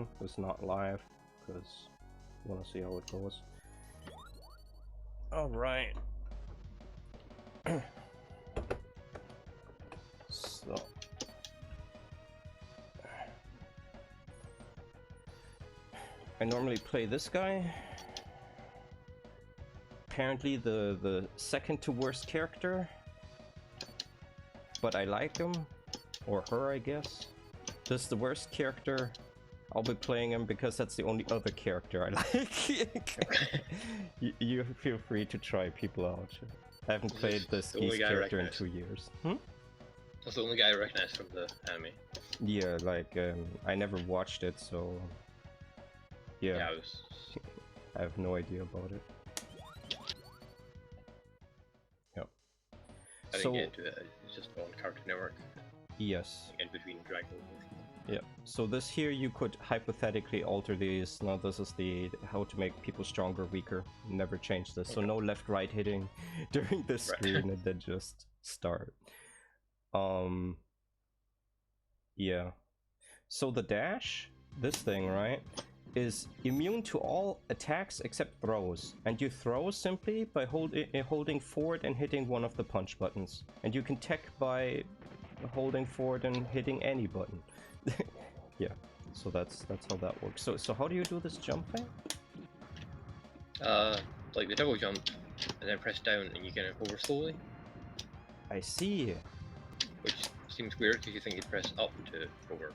stream, it's not live, because I want to see how it goes. Alright. So... I normally play this guy. Apparently the second to worst character. But I like him. Or her, I guess. This is the worst character. I'll be playing him because that's the only other character I like. you feel free to try people out. I haven't played this character in 2 years. That's the only guy I recognize from the anime. Yeah, like, I never watched it, so... Yeah, I have no idea about it. Yep. I didn't get into it, it's just on Cartoon Network. Yes. In between Dragon Ball. Yeah, so this here you could hypothetically alter these. Now this is the how to make people stronger, weaker. Never change this. Okay. So no left-right hitting during the screen and then just start. Yeah. So the dash, this thing, right, is immune to all attacks except throws. And you throw simply by holding forward and hitting one of the punch buttons. And you can tech by holding forward and hitting any button. Yeah, so that's how that works. So how do you do this jump thing? Like the double jump, and then press down and you can hover slowly. I see. Which seems weird because you think you'd press up to hover,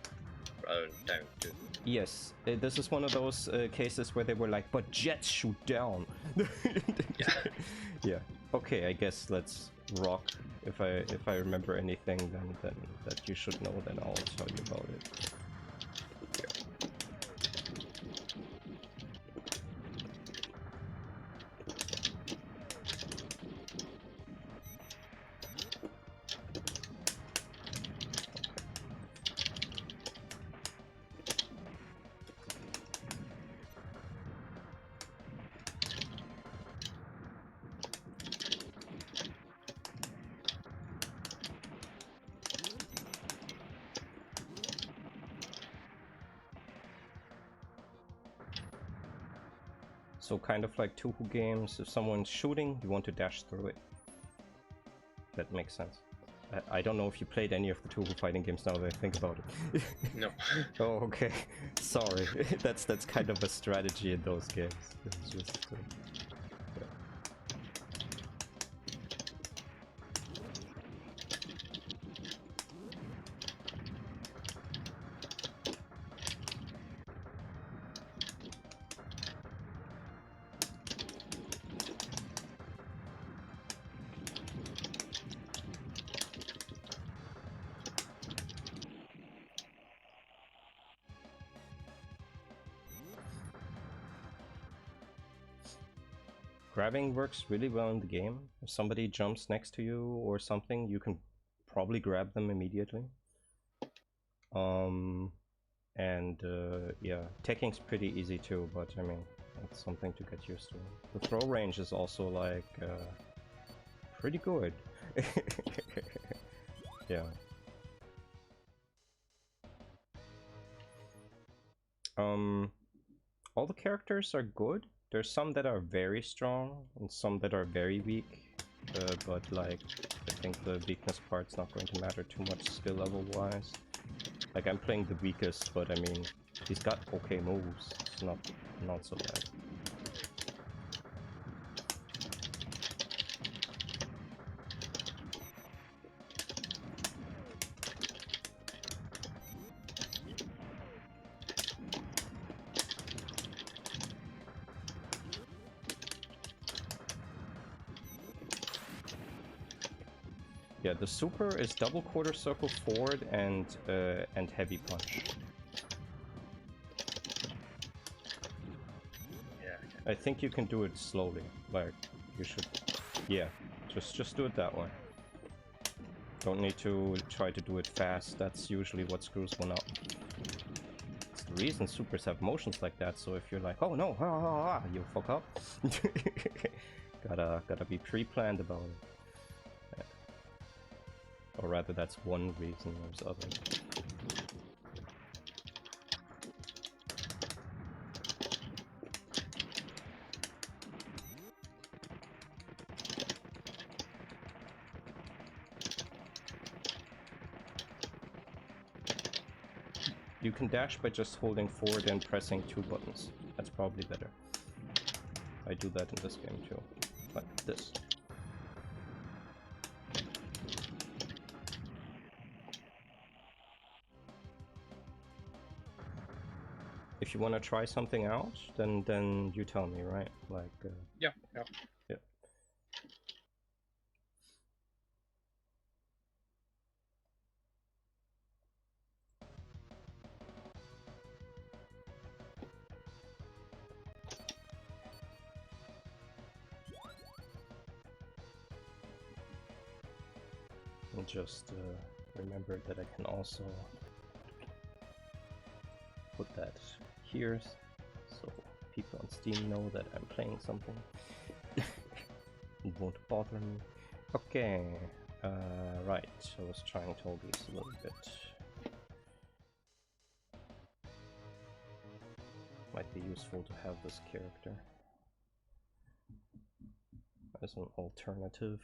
rather than down to... Yes, this is one of those cases where they were like, but jets shoot down. Yeah. Yeah. Okay, I guess let's rock. If I remember anything then that you should know, then I'll tell you about it. So kind of like Tufu games, if someone's shooting, you want to dash through it. That makes sense. I don't know if you played any of the Tufu fighting games now that I think about it. No. Oh, okay. Sorry. That's kind of a strategy in those games. It's just... yeah. Grabbing works really well in the game. If somebody jumps next to you or something, you can probably grab them immediately. Yeah, teching's pretty easy too, but I mean, that's something to get used to. The throw range is also like pretty good. Yeah. All the characters are good. There's some that are very strong and some that are very weak, but like, I think the weakness part's not going to matter too much skill level wise. Like, I'm playing the weakest, but I mean, he's got okay moves. It's not so bad. Yeah, the super is double quarter circle forward and heavy punch. Yeah. I think you can do it slowly. Like, you should. Yeah, just do it that way. Don't need to try to do it fast. That's usually what screws one up. It's the reason supers have motions like that. So if you're like, oh no, you fuck up. gotta be pre-planned about it. Or rather, that's one reason, there's others. You can dash by just holding forward and pressing 2 buttons. That's probably better. I do that in this game too. Like this. If you want to try something out, then you tell me, right? Like Yeah. yeah. And just remember that I can also put that here, so people on Steam know that I'm playing something. It won't bother me. Okay, right, I was trying to hold these a little bit. Might be useful to have this character as an alternative.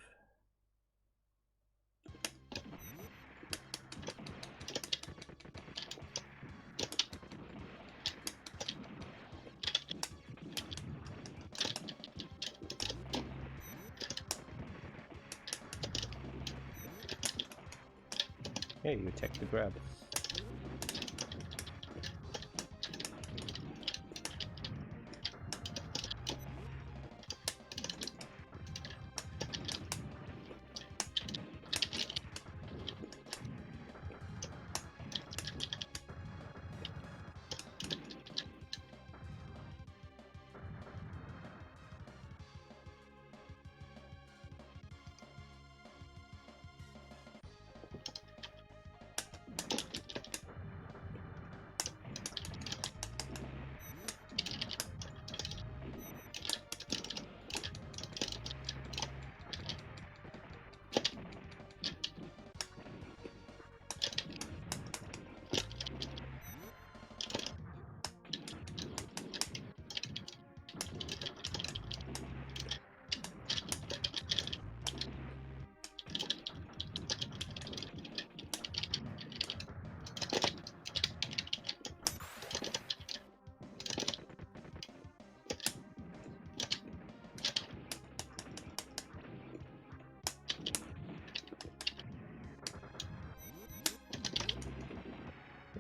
Hey, you take the grab.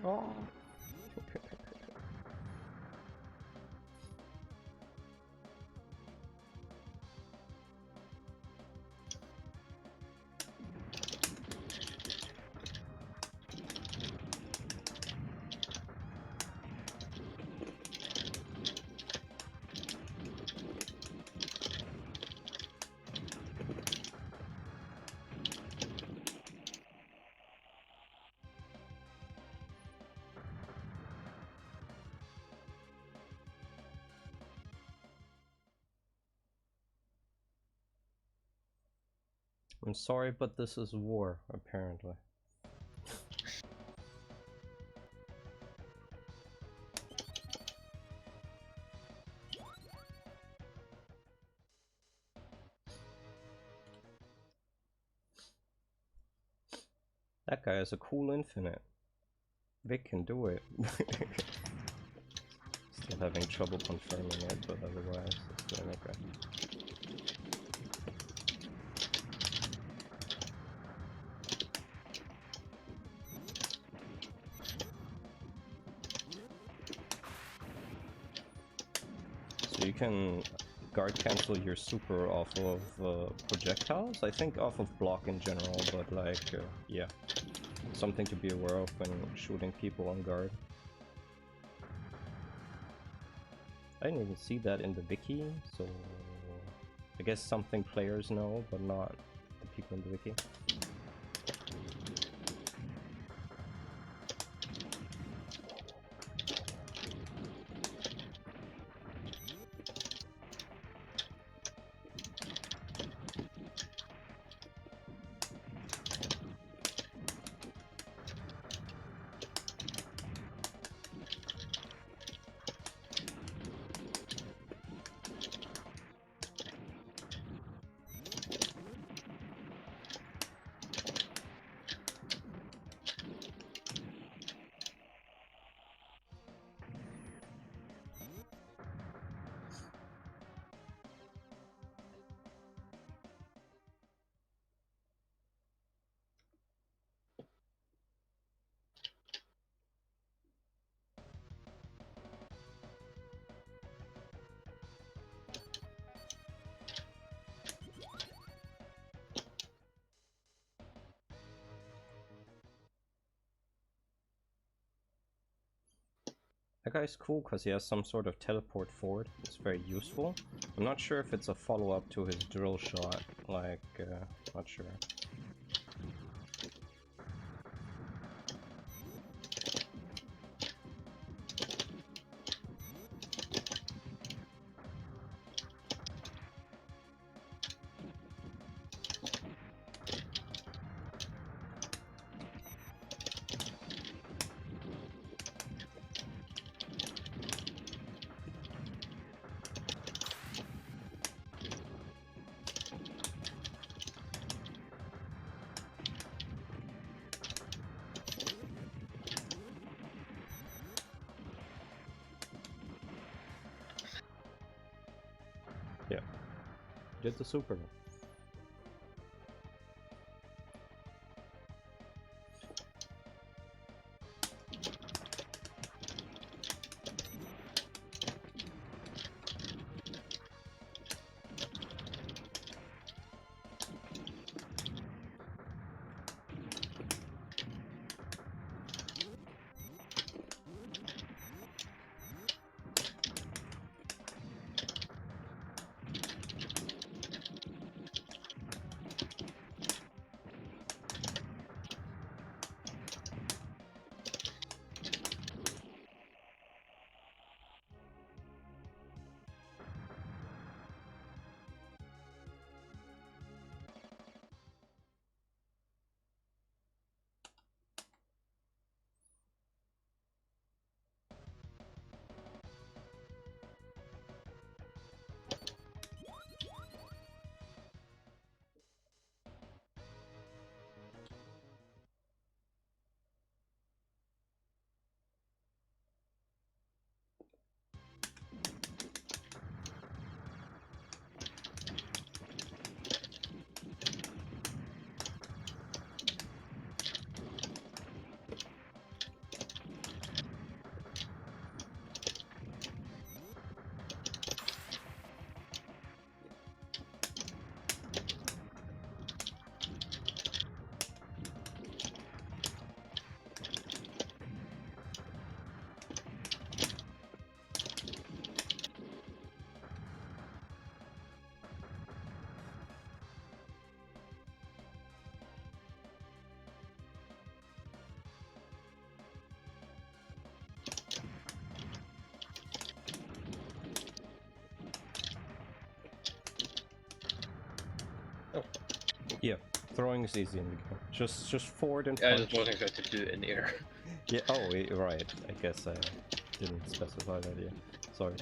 Oh. I'm sorry, but this is war, apparently. That guy is a cool infinite. Vic can do it. Still having trouble confirming it, but otherwise it's doing okay. So you can guard cancel your super off of projectiles? I think off of block in general, but like, yeah. Something to be aware of when shooting people on guard. I didn't even see that in the wiki, so I guess something players know, but not the people in the wiki. guy's cool because he has some sort of teleport forward. It's very useful. I'm not sure if it's a follow-up to his drill shot. Like, not sure. Yeah. Did the super. Yeah, throwing is easy in the game. Just forward and I punch. just wasn't expected to do it in the air. Yeah. Oh, right. I guess I didn't specify that yet. Sorry.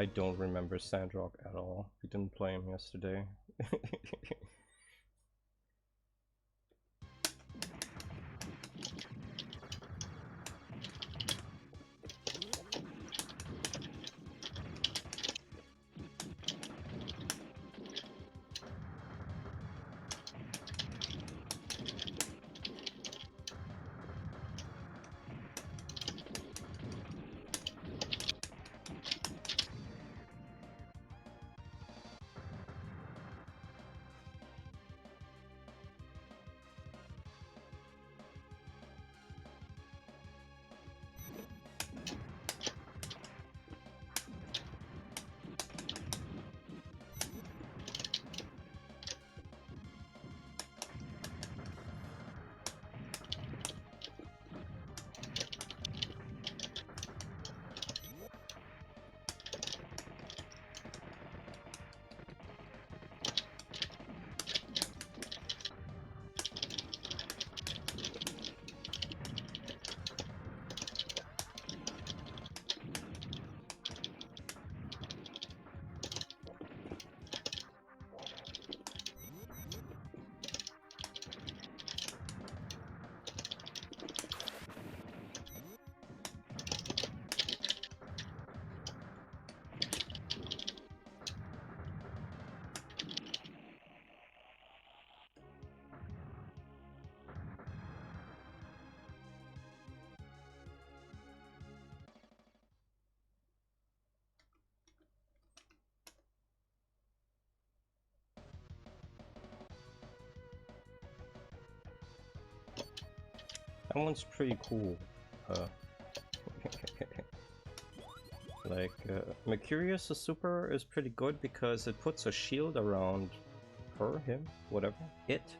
I don't remember Sandrock at all. We didn't play him yesterday. one's pretty cool. Like, Mercurius' super is pretty good because it puts a shield around her, him, whatever, it.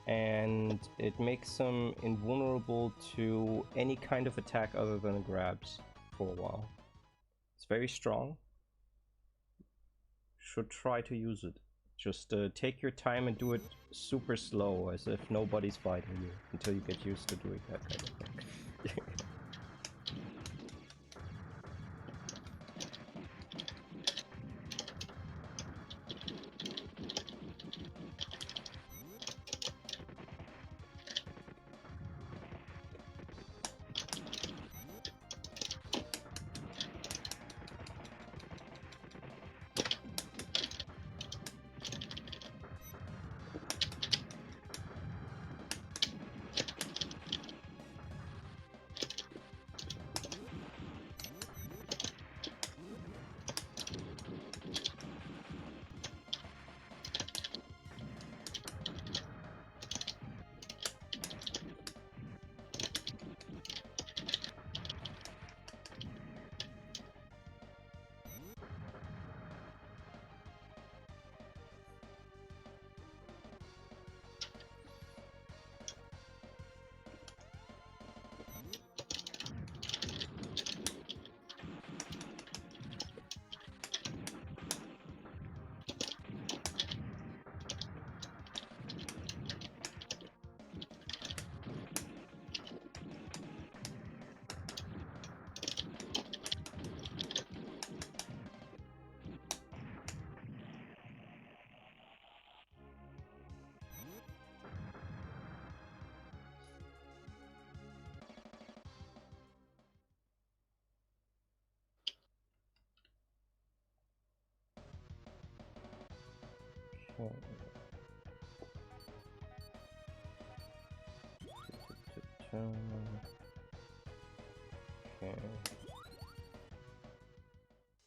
And it makes him invulnerable to any kind of attack other than grabs for a while. It's very strong. Should try to use it. Just take your time and do it super slow, as if nobody's fighting you, until you get used to doing that kind of thing. Okay.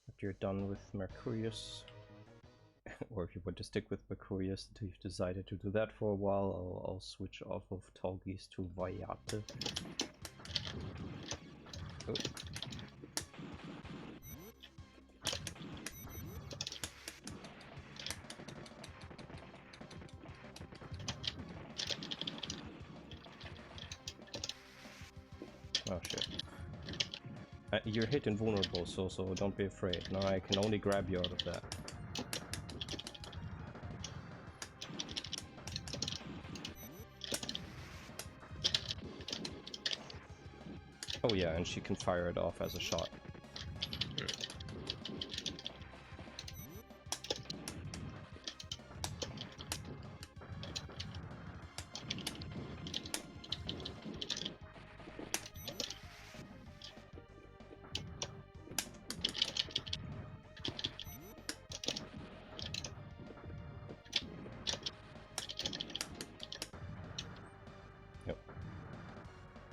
If you're done with Mercurius, or if you want to stick with Mercurius until you've decided to do that for a while, I'll switch off of Talgis to Vayate. Oh. Oh shit. You're hit invulnerable, so don't be afraid. Now I can only grab you out of that. Oh yeah, and she can fire it off as a shot.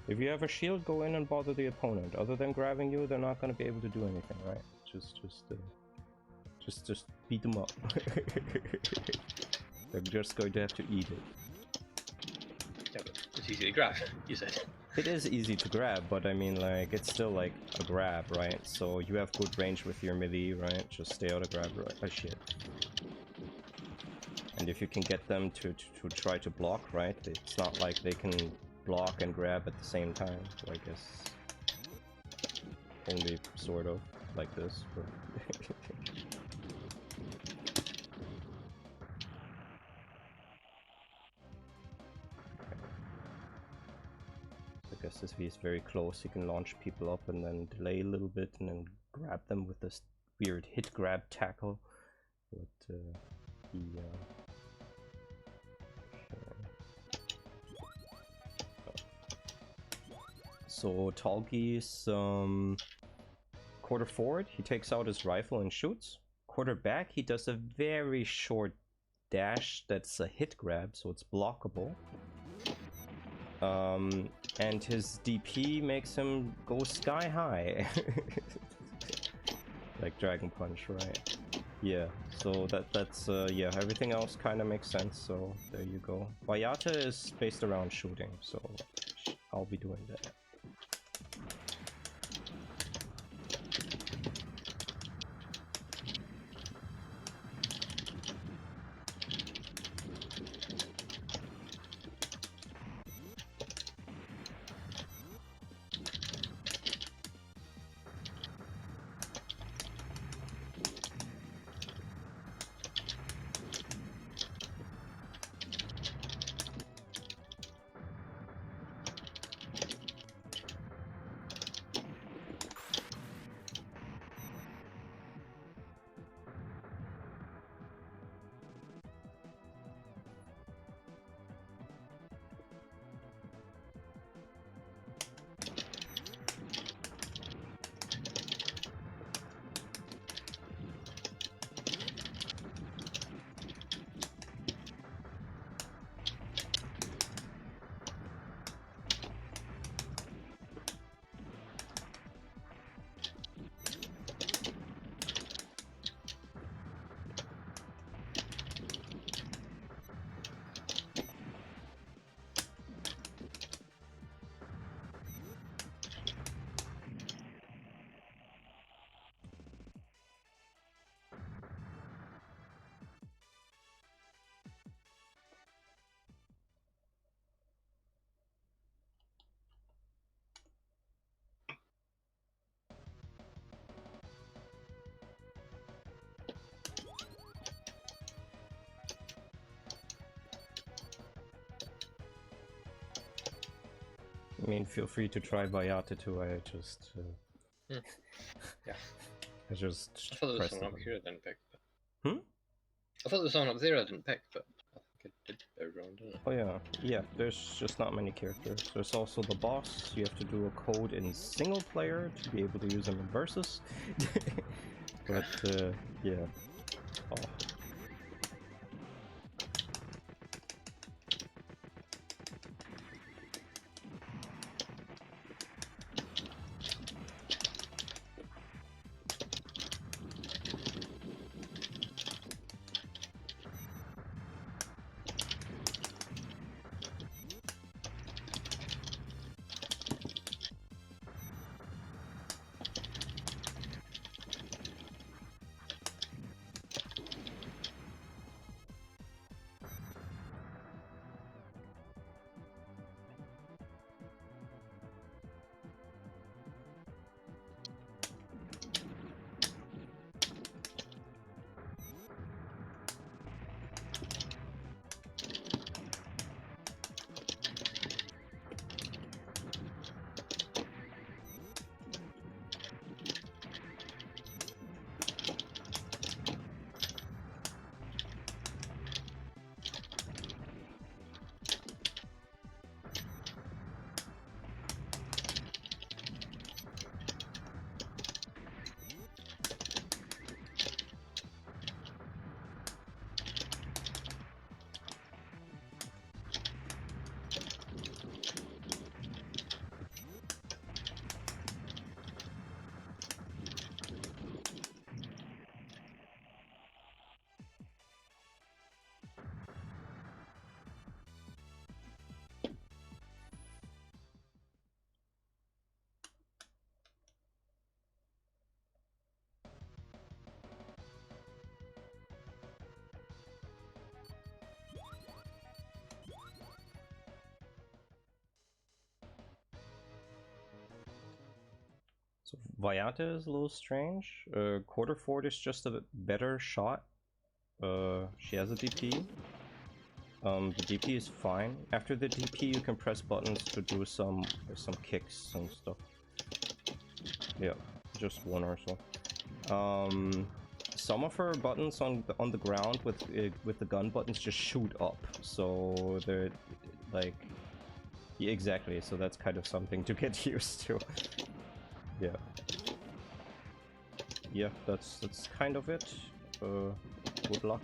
If you have a shield, go in and bother the opponent. Other than grabbing you, they're not going to be able to do anything, right? Just beat them up. They're just going to have to eat it. Yeah, but it's easy to grab, you said. It is easy to grab, but I mean, like, it's still like a grab, right? So you have good range with your melee, right? Just stay out of grab, right? Oh shit. And if you can get them to try to block, right? It's not like they can block and grab at the same time, so I guess only sort of like this, but I guess this V is very close. You can launch people up and then delay a little bit and then grab them with this weird hit grab tackle. But So Talgis, quarter forward, he takes out his rifle and shoots. Quarter back, he does a very short dash that's a hit grab, so it's blockable. And his DP makes him go sky high. Like Dragon Punch, right? Yeah, so that's yeah, everything else kind of makes sense, so there you go. Vayata is based around shooting, so I'll be doing that. I mean, feel free to try Vayata too, I just... Yeah. I just I thought there was pressed someone the up here I didn't pick. button. Hmm? I thought there was someone up there I didn't pick, but I think it did everyone, didn't it? Oh yeah, yeah, there's just not many characters. There's also the boss, you have to do a code in single player to be able to use them in versus. But, yeah. Oh. So Vayata is a little strange. Quarterford is just a better shot. She has a DP. The DP is fine. After the DP, you can press buttons to do some kicks and stuff. Yeah, just one or so. Some of her buttons on the ground with the gun buttons just shoot up, so they're like, yeah, exactly. So that's kind of something to get used to. Yeah. Yeah, that's kind of it. Good luck.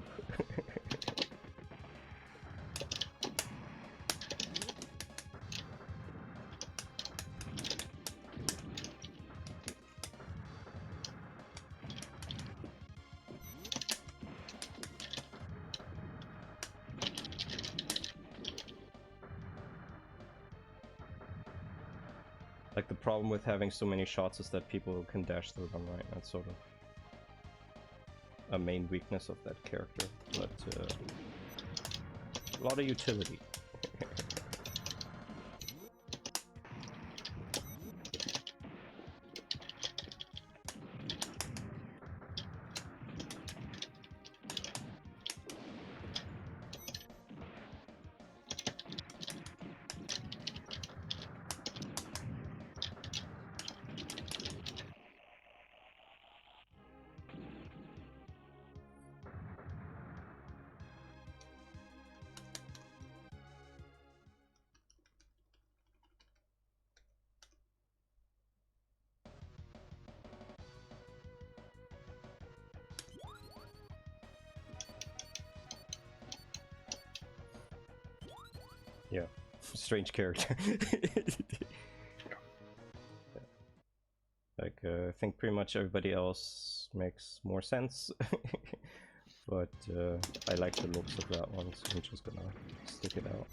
Like, the problem with having so many shots is that people can dash through them, right? That's sort of a main weakness of that character, but a lot of utility. Yeah, strange character. Like, I think pretty much everybody else makes more sense, but I like the looks of that one, so I'm just gonna stick it out.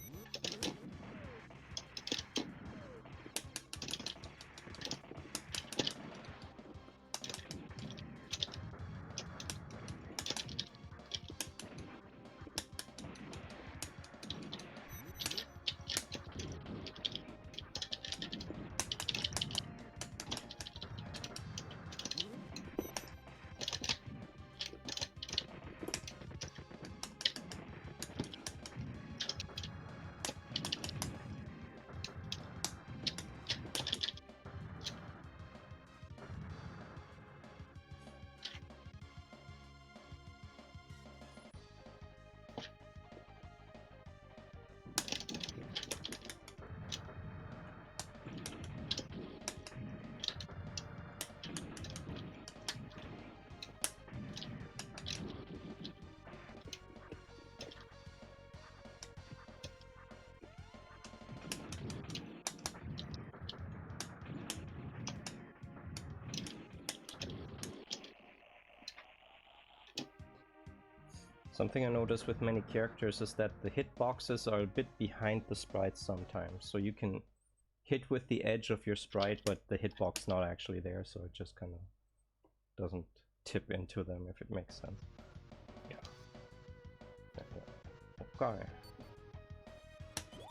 Something I notice with many characters is that the hitboxes are a bit behind the sprites sometimes, so you can hit with the edge of your sprite, but the hitbox not actually there, so it just kind of doesn't tip into them, if it makes sense. Yeah. Okay.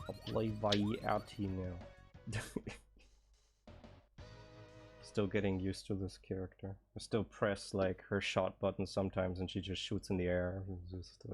I'll play Vayati now. Still getting used to this character. I still press like her shot button sometimes and she just shoots in the air. Just,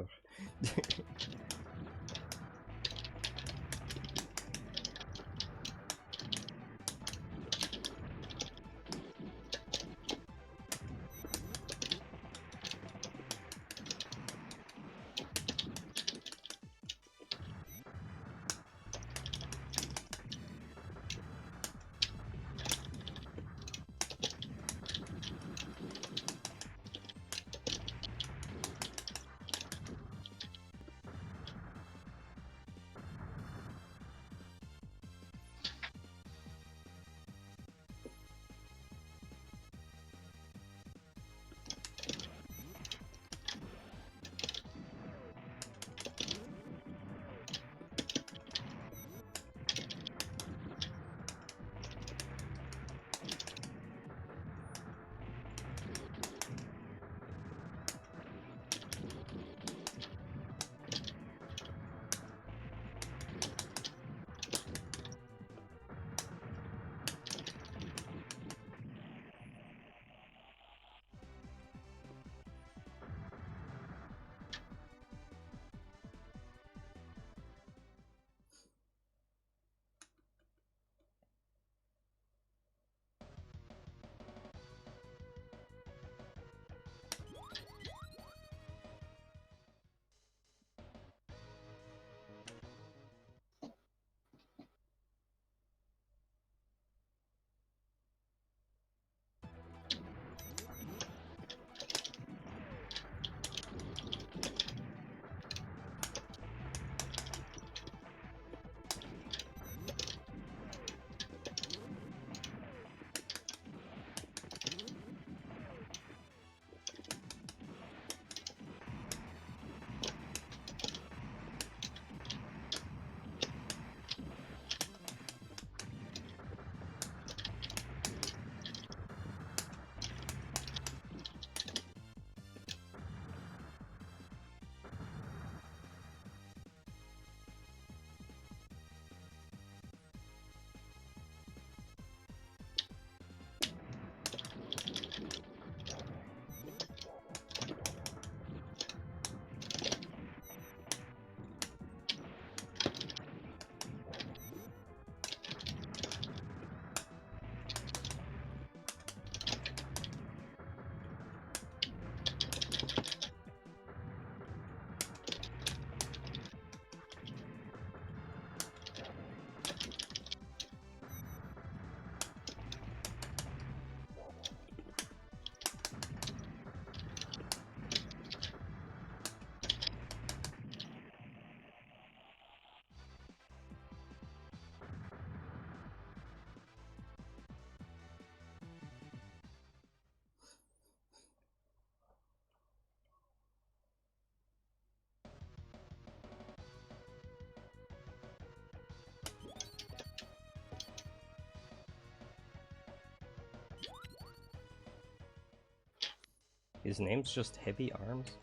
His name's just Heavy Arms?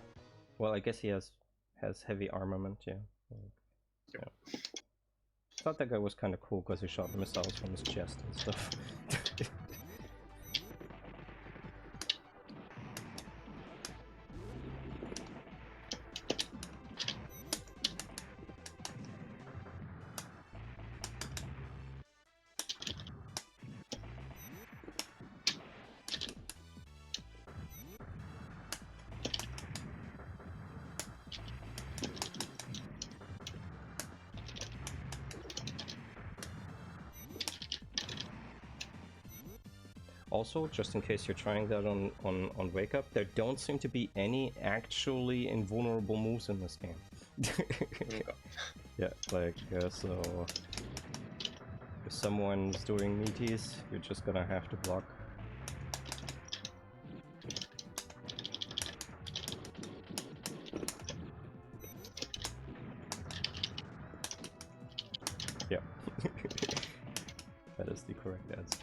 Well, I guess he has heavy armament, yeah. Yeah. Thought that guy was kind of cool because he shot missiles from his chest and stuff. Also, just in case you're trying that on Wake Up, there don't seem to be any actually invulnerable moves in this game. Yeah, like, so if someone's doing meaties, you're just gonna have to block. Yeah. That is the correct answer.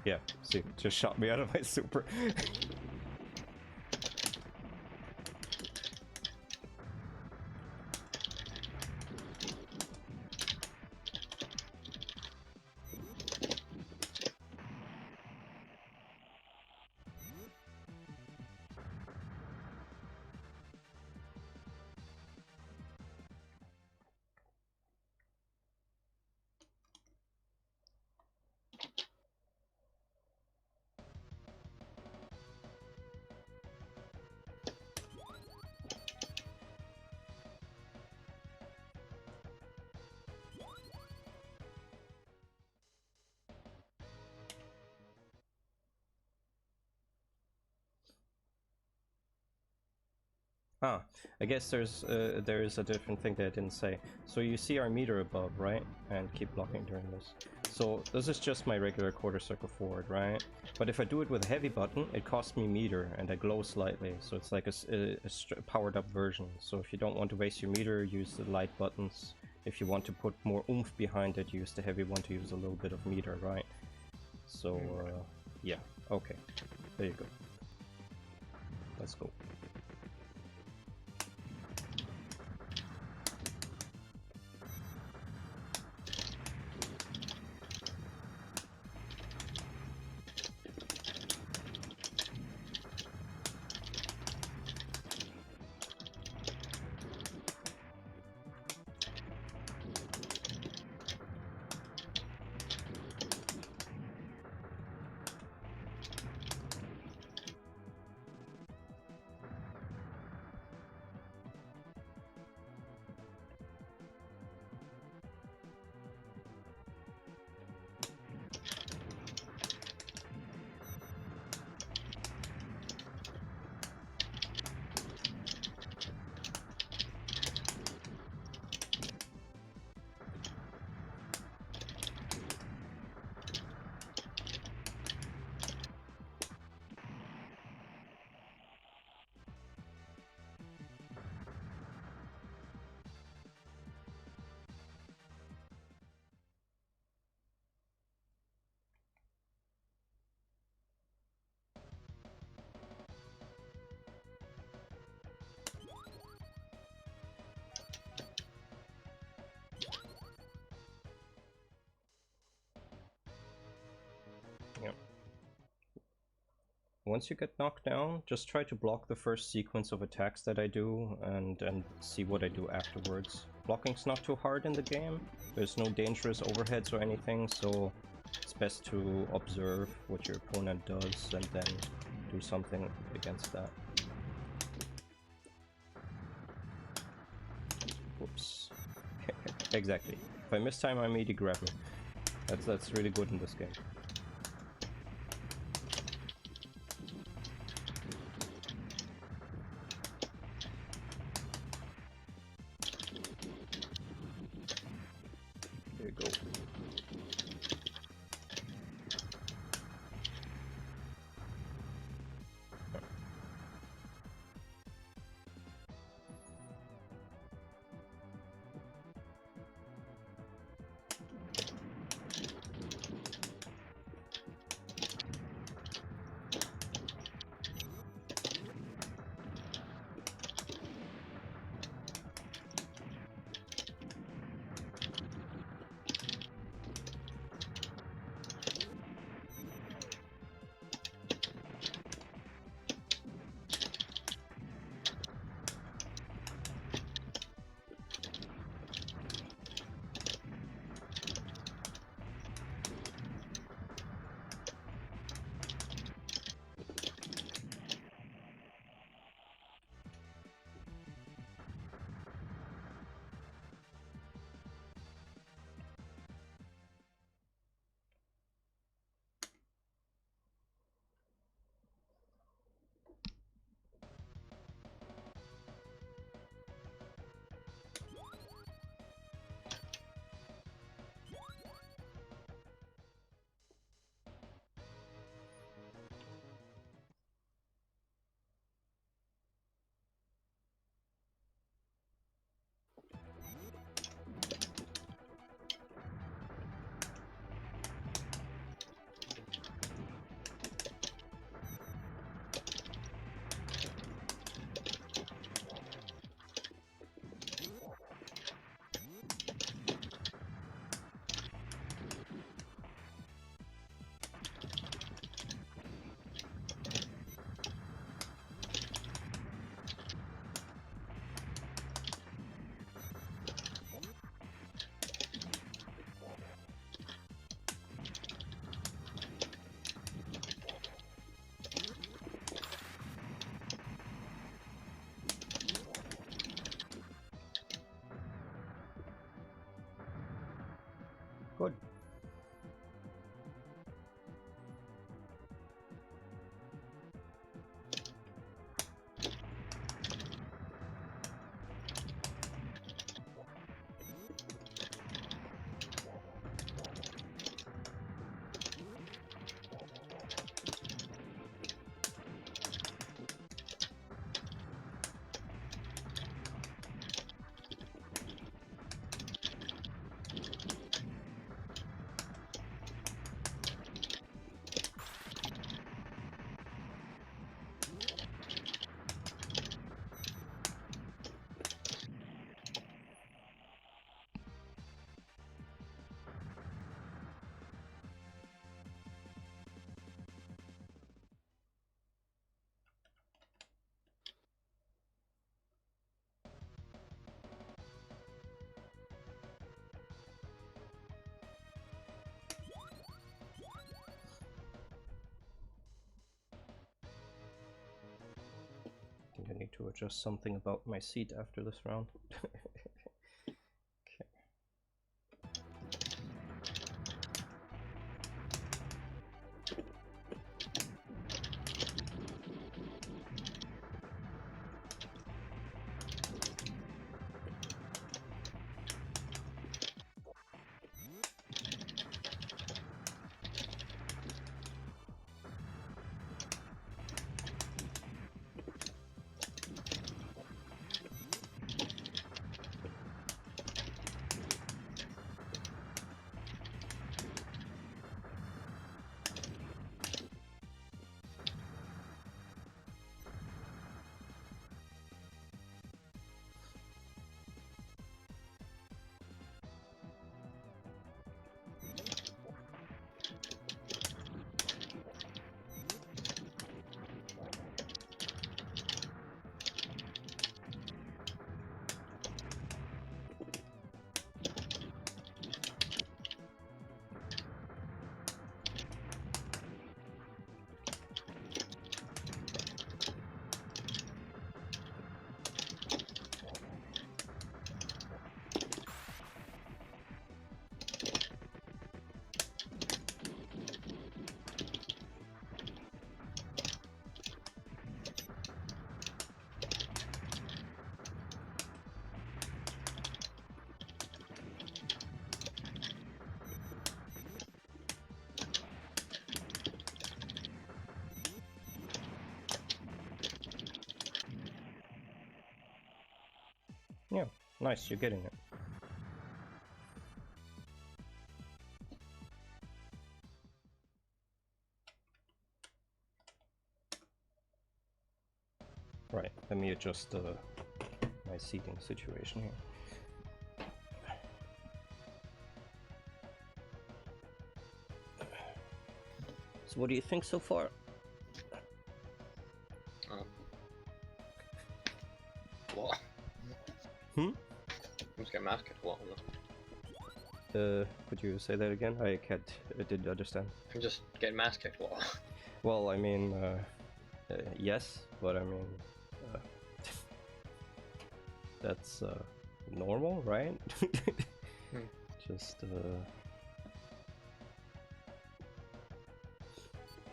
Yeah, see, just shot me out of my super. Ah, I guess there is a different thing that I didn't say. So you see our meter above, right? And keep blocking during this. So this is just my regular quarter circle forward, right? But if I do it with a heavy button, it costs me meter and I glow slightly. So it's like a powered up version. So if you don't want to waste your meter, use the light buttons. If you want to put more oomph behind it, use the heavy one to use a little bit of meter, right? So yeah, okay. There you go. Let's go. Yep. Once you get knocked down, just try to block the first sequence of attacks that I do and see what I do afterwards. Blocking's not too hard in the game, there's no dangerous overheads or anything, so it's best to observe what your opponent does and then do something against that. Whoops. Exactly. If I miss time, I immediately grab me. That's really good in this game. There you go. to adjust something about my seat after this round. Yeah, nice, you're getting it. Right, let me adjust my seating situation here. So what do you think so far? What? Let's get math kicked a lot. Could you say that again? I didn't understand. I'm just getting math kicked a lot. Well, I mean, yes, but I mean, that's normal, right? Just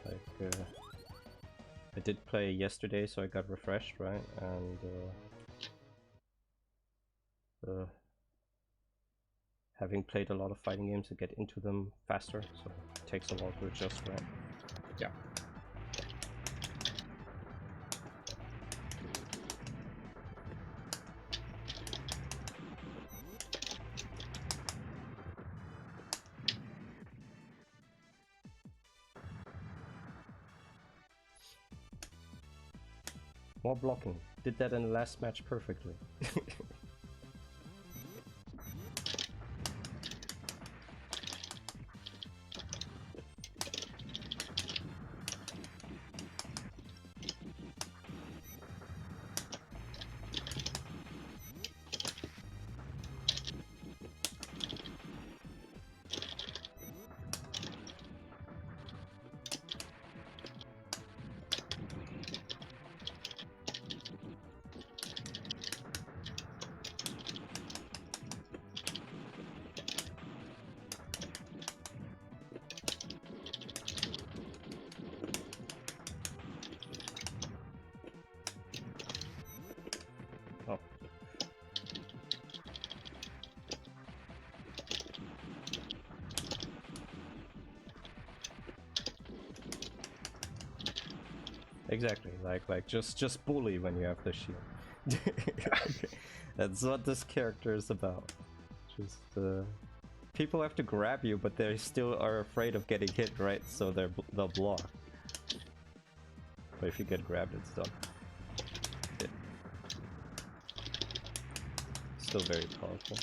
like I did play yesterday, so I got refreshed, right? And having played a lot of fighting games, I get into them faster, so it takes a while to adjust, right? Yeah. More blocking. Did that in the last match perfectly. Oh. Exactly, like just bully when you have the shield. That's what this character is about. Just people have to grab you, but they still are afraid of getting hit, right? So they'll block. But if you get grabbed, it's done. Still very powerful.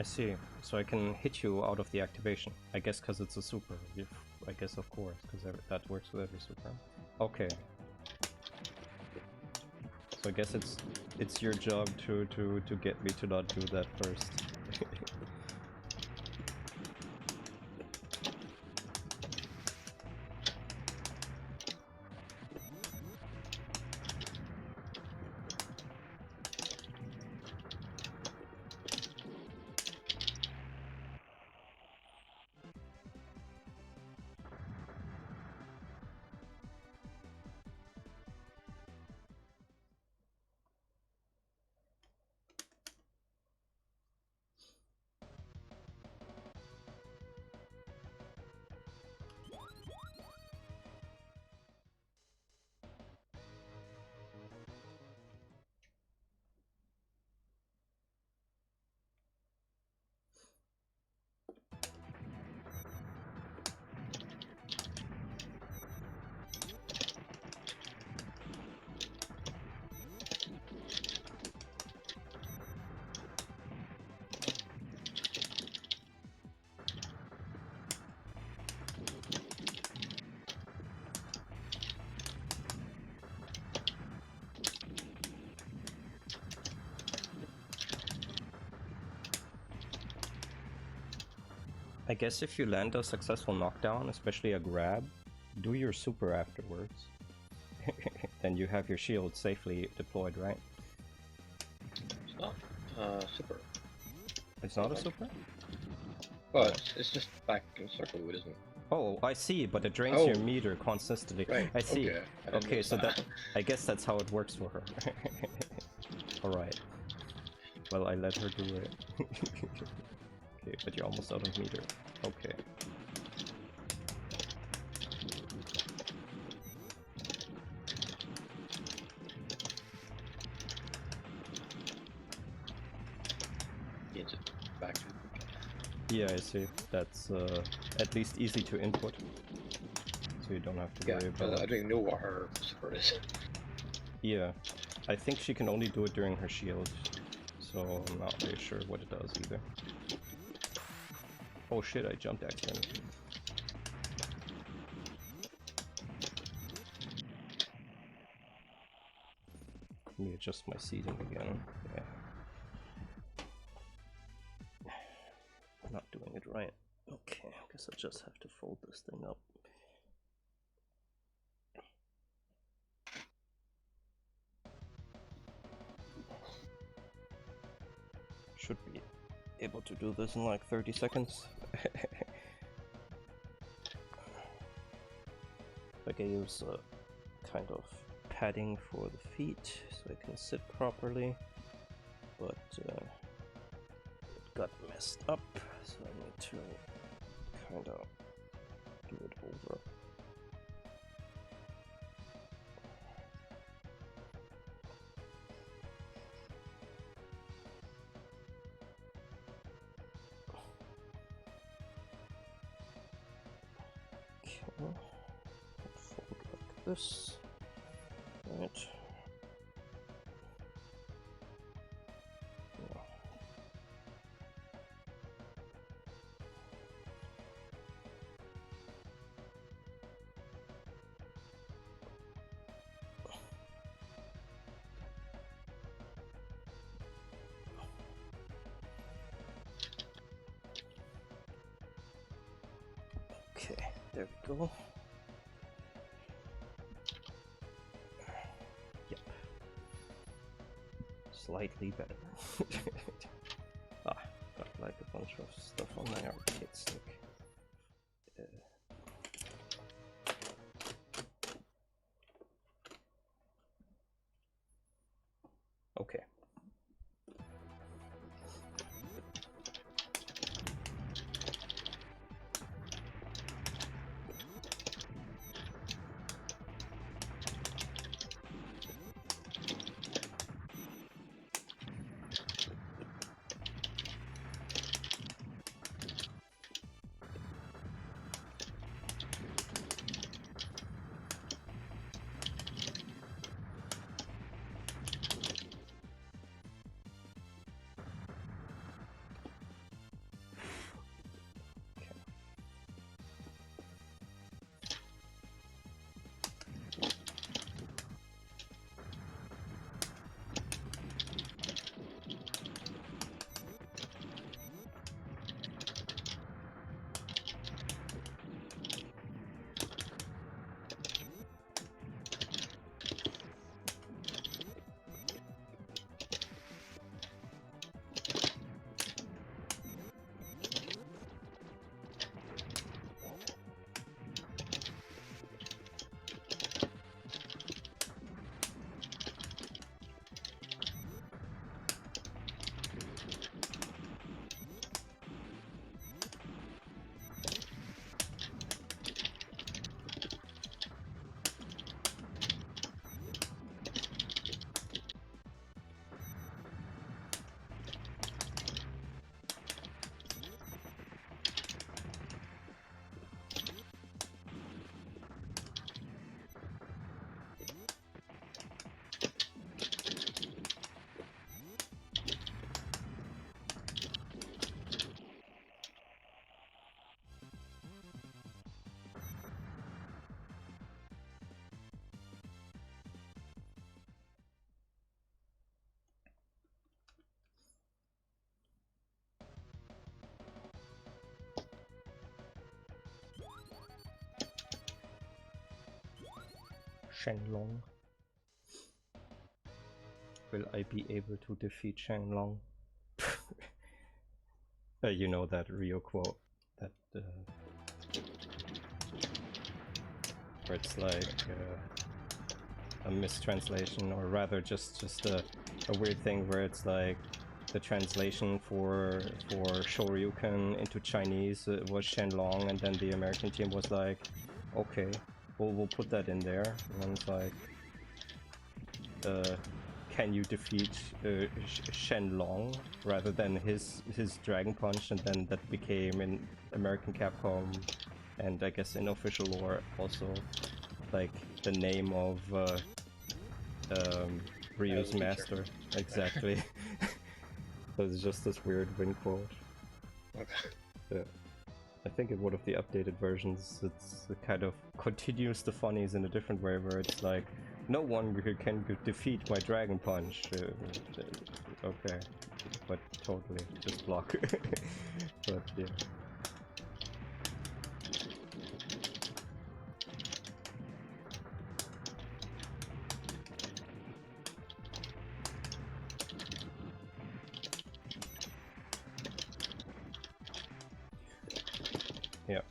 I see. So I can hit you out of the activation. I guess because it's a super. I guess of course, because that works with every super. Okay. So I guess it's your job to get me to not do that first. I guess if you land a successful knockdown, especially a grab, do your super afterwards. Then you have your shield safely deployed, right? It's not super. It's not a super? Well, it's just back in circle, it isn't. Oh, I see, but it drains your meter consistently. Right. I see. Okay, I didn't Okay, notice so that. I guess that's how it works for her. Alright. Well, I let her do it. Okay, but you're almost out of meter. Okay. Gains it back. Yeah, I see. That's at least easy to input. So you don't have to worry about I don't even know what her super is. Yeah, I think she can only do it during her shield, so I'm not really sure what it does either. Oh shit, I jumped accidentally. Let me adjust my seating again. Yeah. Not doing it right. Okay, I guess I just have to fold this thing up. Should be able to do this in like 30 seconds. Like I use kind of padding for the feet so I can sit properly, but it got messed up, so I need to kind of do it over. Okay, fold like this, right? Yeah. Okay, there we go. Yep. Slightly better. Got like a bunch of stuff on my arcade stick. Okay. Shenlong. Will I be able to defeat Shenlong? You know that Rio quote that where it's like a mistranslation, or rather just a weird thing where it's like the translation for Shoryuken into Chinese was Shenlong, and then the American team was like, okay, we'll put that in there, and then it's like, can you defeat Shenlong rather than his Dragon Punch, and then that became in American Capcom, and I guess in official lore also, like the name of Ryu's master. Exactly. So it's just this weird win quote. Okay. Yeah. I think in one of the updated versions it kind of continues the funnies in a different way, where it's like, no one can defeat my Dragon Punch. Okay, but totally, just block. But yeah. Yeah.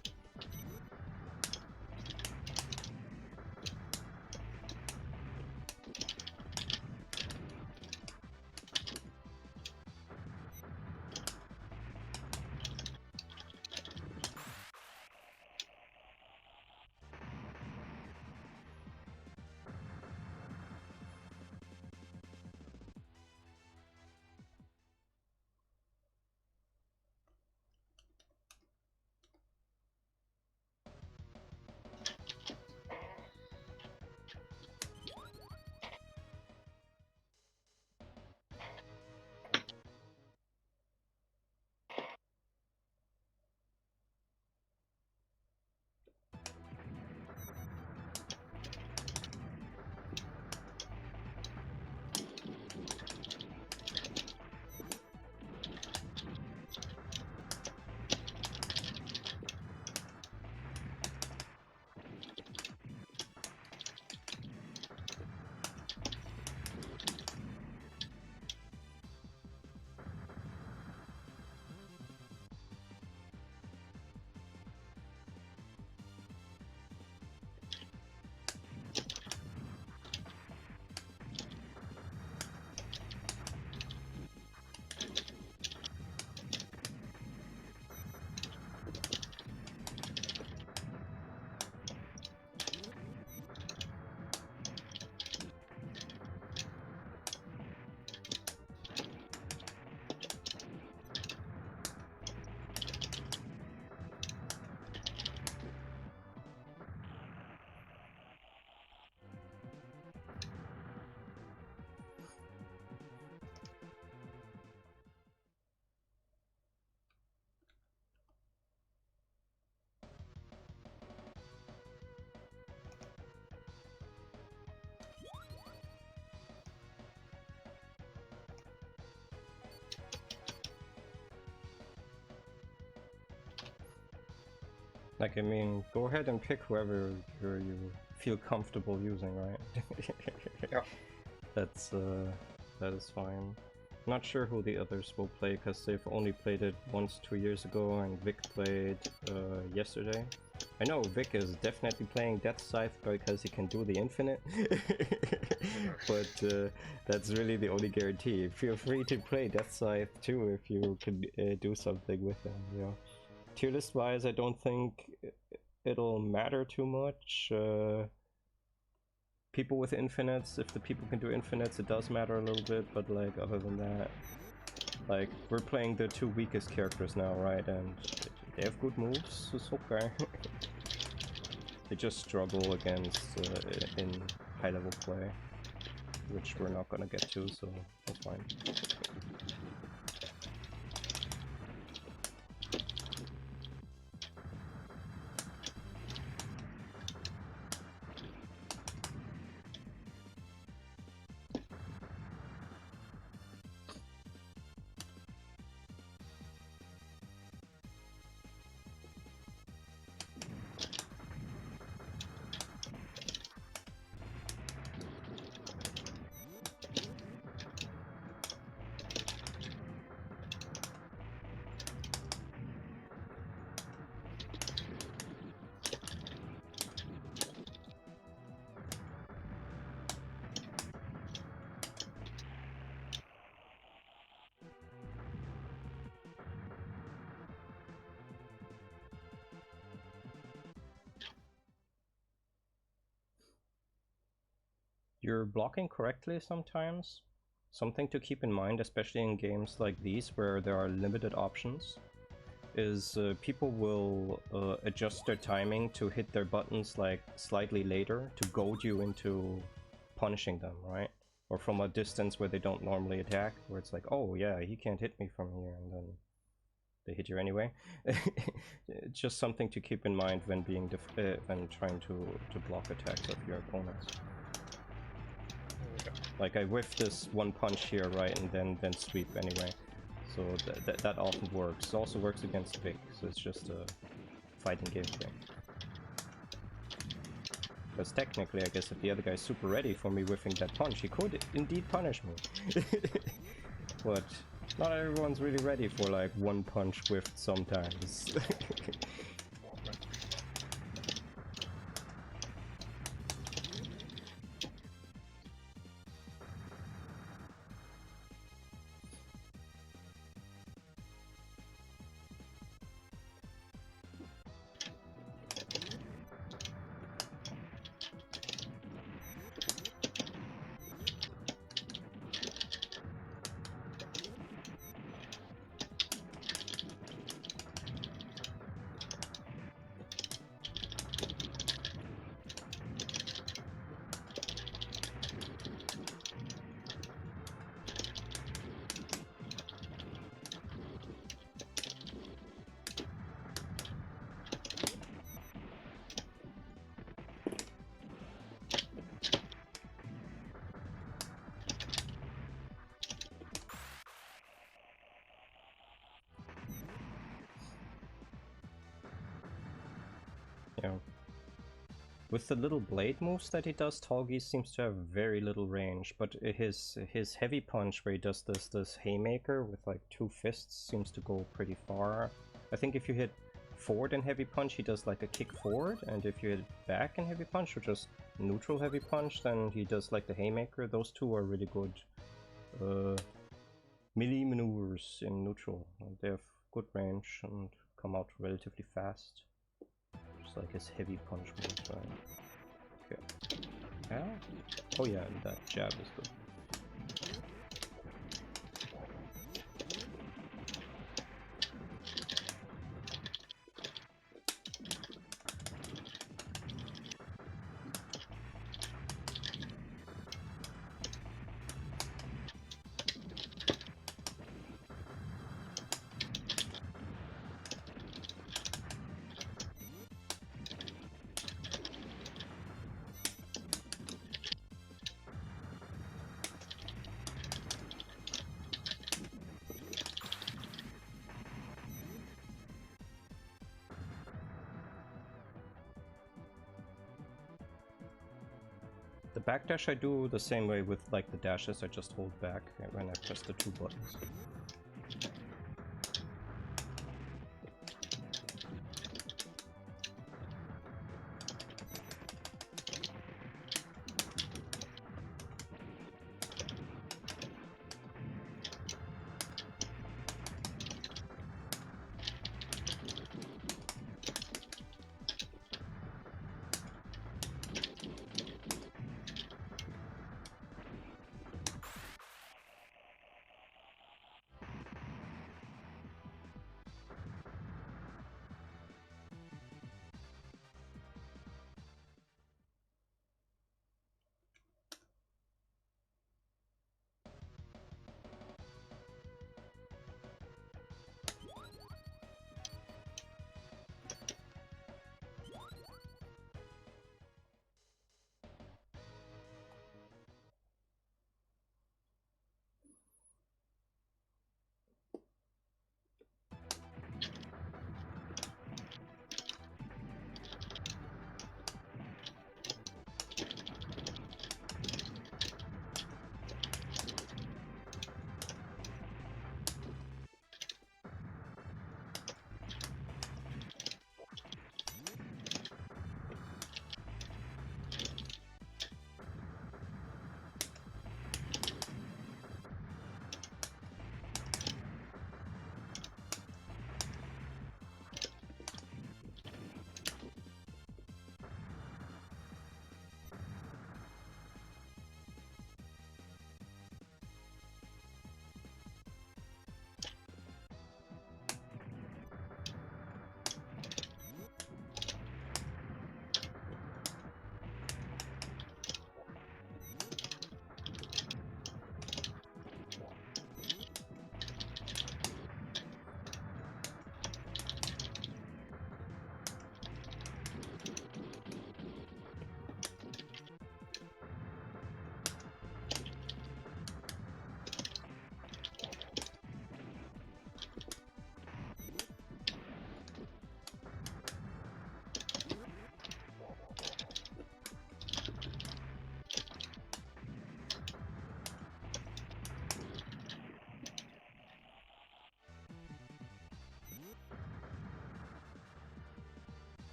Like, I mean, go ahead and pick whoever you feel comfortable using, right? Yeah. That is fine. Not sure who the others will play, because they've only played it once 2 years ago, and Vic played yesterday. I know Vic is definitely playing Death Scythe because he can do the infinite, but that's really the only guarantee. Feel free to play Death Scythe too if you can do something with them, you know. Tier list wise, I don't think it'll matter too much. People with infinites, if the people can do infinites, it does matter a little bit, but like other than that, like we're playing the 2 weakest characters now, right? And they have good moves, it's okay. They just struggle against in high level play, which we're not gonna get to, so that's fine. you're blocking correctly sometimes. Something to keep in mind, especially in games like these where there are limited options, is people will adjust their timing to hit their buttons like slightly later to goad you into punishing them, right? Or from a distance where they don't normally attack, where it's like, oh yeah, he can't hit me from here, and then they hit you anyway. Just something to keep in mind when being when trying to block attacks of your opponents. Like I whiff this one punch here, right, and then sweep anyway. So that often works. It also works against Vic, so it's just a fighting game thing. Because technically, I guess if the other guy's super ready for me whiffing that punch, he could indeed punish me. But not everyone's really ready for like one punch whiffed sometimes. Yeah. With the little blade moves that he does, Tallgeese seems to have very little range, but his heavy punch where he does this haymaker with like two fists seems to go pretty far. I think if you hit forward in heavy punch, he does like a kick forward, and if you hit back in heavy punch or just neutral heavy punch, then he does like the haymaker. Those two are really good melee maneuvers in neutral. They have good range and come out relatively fast. Just like his heavy punch moves, right? Okay. Yeah? Oh yeah, and that jab is good. The backdash I do the same way with like the dashes, I just hold back when I press the two buttons.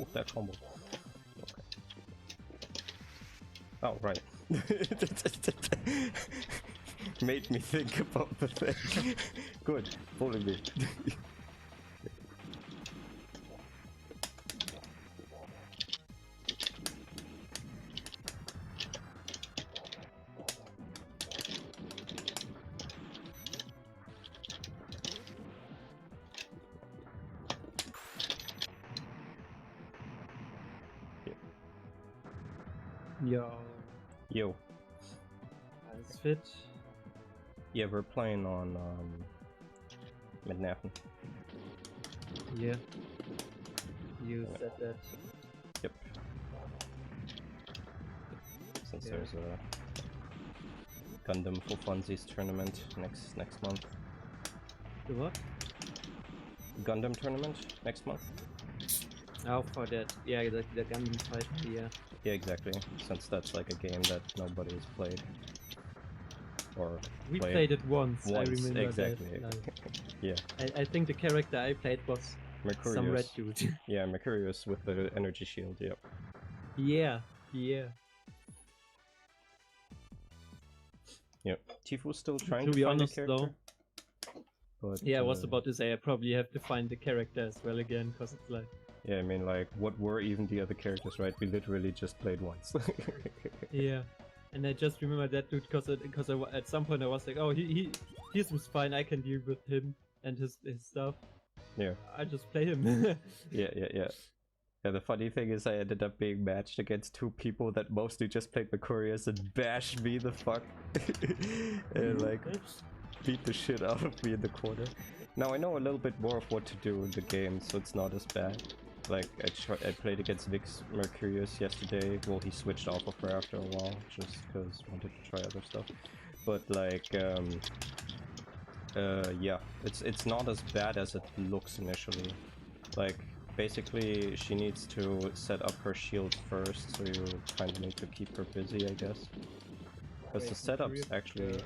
Oh, that combo. Okay. Oh, right. Made me think about the thing. Good, bully me. Yo. Yo. Alles fit? Yeah, we're playing on Midnaffen. Yeah. You said that. Yep. Since Yeah. there's a Gundam for Funsies tournament next month. The what? Gundam tournament next month? Oh, for that. Yeah, the Gundam fight. Yeah. Yeah, exactly. Since that's like a game that nobody has played. Or We played it once. I remember exactly. that. Like, Yeah. I think the character I played was some red Mercurius. dude. Yeah, Mercurius with the energy shield, yep. Yeah. Yeah. Yep. Tifu's still trying To to be find honest, a character. though. But, Yeah, I was about to say I probably have to find the character as well again, because it's like. yeah, I mean, like, what were even the other characters, right? We literally just played once. Yeah. And I just remember that dude because at some point I was like, oh, his was fine. I can deal with him and his stuff. Yeah. I just play him. Yeah. Yeah, the funny thing is I ended up being matched against two people that mostly just played Mercurius and bashed me the fuck. And like, beat the shit out of me in the corner. Now I know a little bit more of what to do in the game, so it's not as bad. Like, I played against Vic's Mercurius yesterday. Well, he switched off of her after a while, just because I wanted to try other stuff. But like, yeah, it's not as bad as it looks initially. Like, basically, she needs to set up her shield first, so you kind of need to keep her busy, I guess. Because the setup's actually...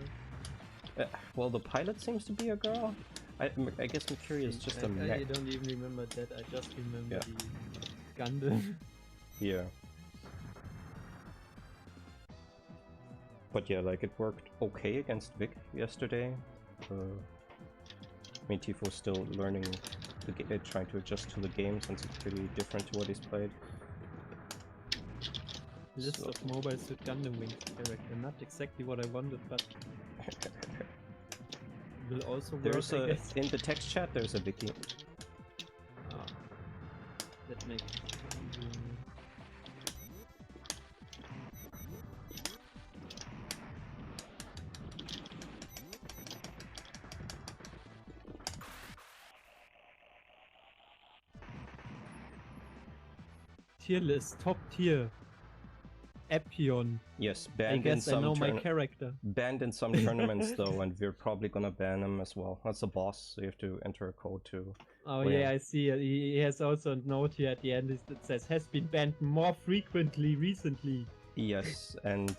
well, the pilot seems to be a girl. I guess Mercury is just a mech. I don't even remember that. I just remember Yeah. the Gundam. Yeah. But yeah, like, it worked okay against Vic yesterday. I mean, Tifu's still learning, trying to adjust to the game since it's pretty different to what he's played. List So- of mobile suit Gundam wings character. Not exactly what I wanted, but will also work, There's I guess. in the text chat, there's a wiki. Ah, that makes it easier. Tier list, top tier. Epion. Yes, I banned in guess I some know my character. banned in some tournaments though, and we're probably gonna ban him as well. That's a boss, so you have to enter a code too. Oh yeah. yeah, I see it. He has also a note here at the end that says has been banned more frequently recently. Yes, and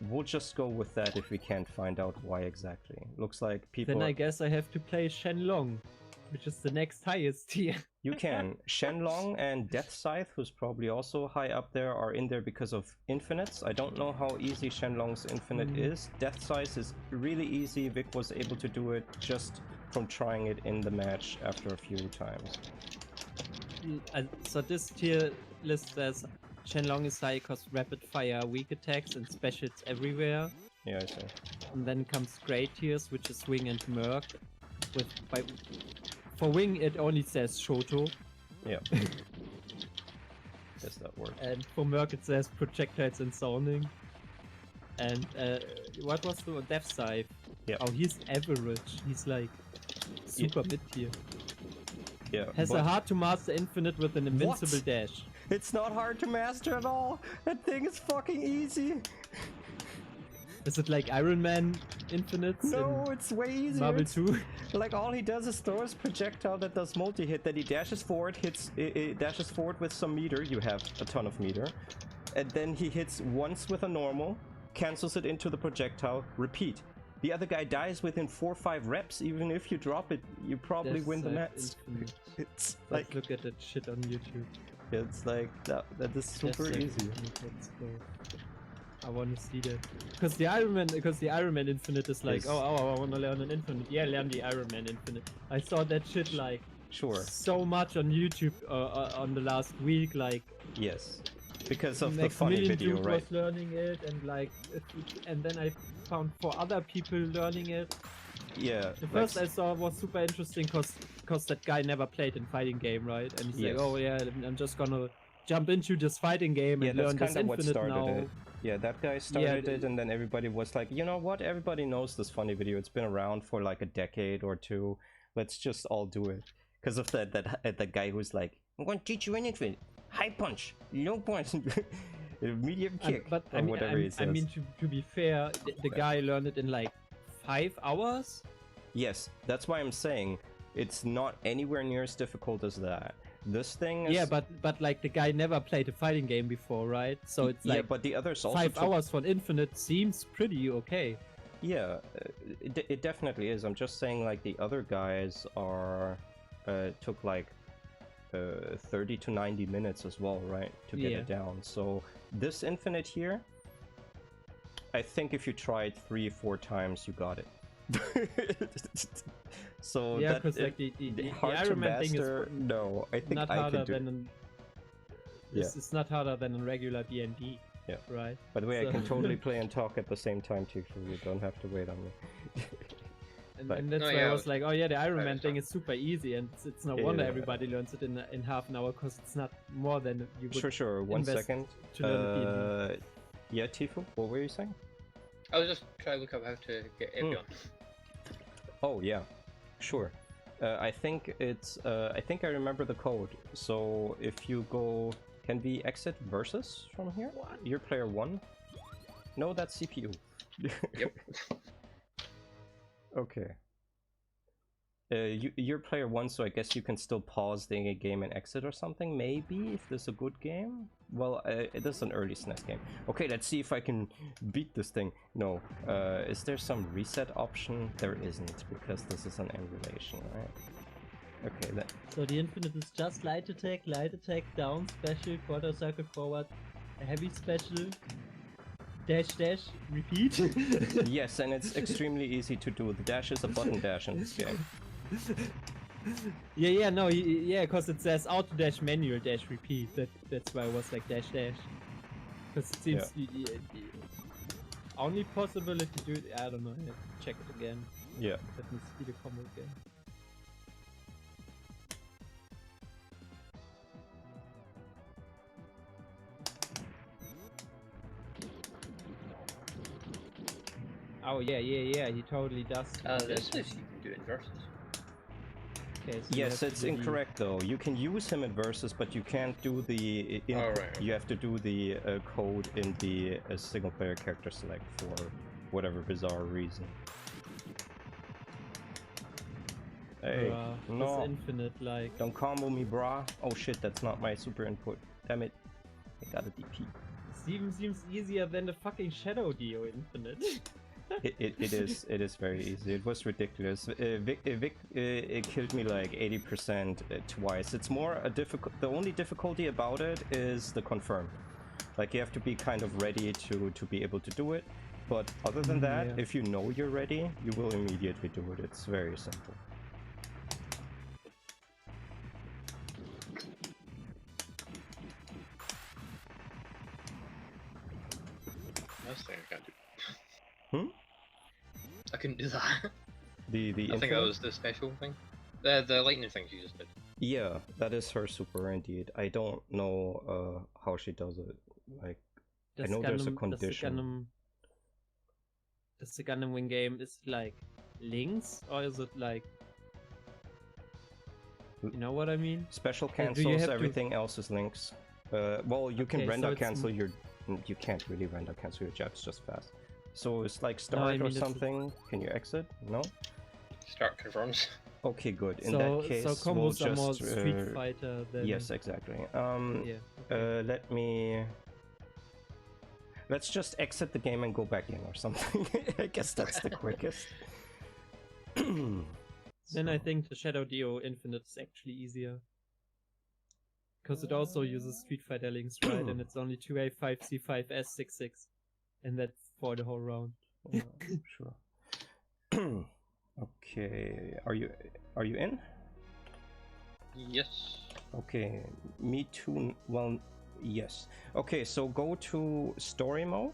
we'll just go with that if we can't find out why exactly. Looks like people. Then I guess I have to play Shenlong, which is the next highest tier. You can. Shenlong and Death Scythe, who's probably also high up there, are in there because of infinites. I don't know how easy Shenlong's infinite is. Death Scythe is really easy. Vic was able to do it just from trying it in the match after a few times. So this tier list says Shenlong is high because rapid fire weak attacks and specials everywhere. Yeah, I see. And then comes great tiers, which is Wing and Merc. For Wing it only says Shoto. Yeah. Guess that works. And for Merc it says projectiles and zoning. And what was the Death Scythe? Yeah. Oh, he's average. He's like super mid tier. Yeah. Has but a hard to master infinite with an invincible What? dash. It's not hard to master at all. That thing is fucking easy. Is it like Iron Man infinites? No, in it's way easier. Marvel It's 2? like all he does is throw his projectile that does multi-hit, then he dashes forward, dashes forward with some meter, you have a ton of meter, and then he hits once with a normal, cancels it into the projectile, repeat. The other guy dies within 4 or 5 reps. Even if you drop it, you probably win the match. It's like, let's look at that shit on YouTube. it's like that is super That's easy. Let's go. I want to see that. Because the Iron Man Infinite is like, Is- I want to learn an Infinite. Yeah, learn the Iron Man Infinite. I saw that shit like Sure. so much on YouTube on the last week. Like, Yes. Because of the funny Maximilian video, Dude right? was learning it, and like, and then I found 4 other people learning it. Yeah. The first I saw was super interesting because that guy never played in fighting game, right? And he's Yes. like, oh yeah, I'm just gonna jump into this fighting game Yeah, and that's learn this kind of what Infinite started now. it. Yeah, that guy started Yeah, it, and then everybody was like, you know what? Everybody knows this funny video. It's been around for like a decade or 2. Let's just all do it. Because of that guy who's like, I'm going to teach you anything. High punch, low punch, medium kick, But or whatever he says. I mean, to be fair, the guy learned it in like 5 hours. Yes, that's why I'm saying it's not anywhere near as difficult as that. This thing is... Yeah, but like the guy never played a fighting game before, right? So it's yeah, like but the others also 5 took... hours for an Infinite seems pretty okay. Yeah, it definitely is. I'm just saying, like, the other guys are took like 30 to 90 minutes as well, right, to get it down. So this Infinite here, I think if you tried 3 or 4 times, you got it. So Yeah, that because like the hard to Iron Man thing is master, no, I think not I harder could do. than it's not harder than a regular D&D. Yeah. Right. By the way, So- I can totally play and talk at the same time too, so you don't have to wait on me. And that's No, why yeah, I was like, oh yeah, the Iron I Man thing understand. is super easy, and it's no wonder Yeah. everybody learns it in half an hour, because it's not more than you would Sure, 1 invest second. to learn a D&D. Yeah, Tifu, what were you saying? I was just trying to look up how to get Evian. Oh yeah, sure. I think it's. I think I remember the code. So if you go, can we exit versus from here? You're player 1. No, that's CPU. Yep. Okay. You're player 1, so I guess you can still pause the game and exit or something. Maybe if this is a good game. Well, it is an early SNES game. Okay, let's see if I can beat this thing. No. Is there some reset option? There isn't, because this is an emulation, right? Okay, then. So the Infinite is just light attack, down, special, quarter circle forward, a heavy special, dash, repeat. Yes, and it's extremely easy to do. The dash is a button dash in this game. Yeah, no, yeah, because it says auto dash, manual dash, repeat. That's why I was like dash. Because it seems only possibility to do it. I don't know. I have to check it again. Yeah. Let me see the combo again. Oh yeah, he totally does. This is you can do it versus. Okay, so you Yes, have it's to do the- incorrect though. You can use him in versus, but you can't do the. Oh, right. You have to do the code in the single player character select for whatever bizarre reason. Hey, Bruh, no, this Infinite, like. don't combo me, brah. Oh shit, that's not my super input. Damn it, I got a DP. Seems easier than the fucking Shadow Dio Infinite. It is very easy. It was ridiculous. Vic killed me like 80% twice. It's more a difficult. The only difficulty about it is the confirm. Like you have to be kind of ready to be able to do it. But other than that, yeah. if you know you're ready, you will immediately do it. It's very simple. That's the thing I can't do. Hmm? I couldn't do that. The I think that infinite? was the special thing. The lightning thing she just did. Yeah, that is her super indeed. I don't know how she does it. Like I know there's a condition. Does the Gundam win game is like links, or is it like, you know what I mean? Special do you cancels, have to- everything else is links. Well, you can Okay, so render it's cancel your... You can't really render cancel your jabs just fast. So it's like start I or mean, it's- something. Can you exit? No? Start confirms. Okay, good. In so that case, so we'll combos are more just... Street Fighter than yes, exactly. yeah. Okay. Let me... Let's just exit the game and go back in or something. I guess that's the quickest. Then I think the Shadow Dio Infinite is actually easier. Because it also uses Street Fighter links, right? And it's only 2A, 5C, 5S, 6, and that's for the whole round. Yeah, sure. Okay, are you in? Yes. Okay, me too. Well, yes. Okay, so go to story mode.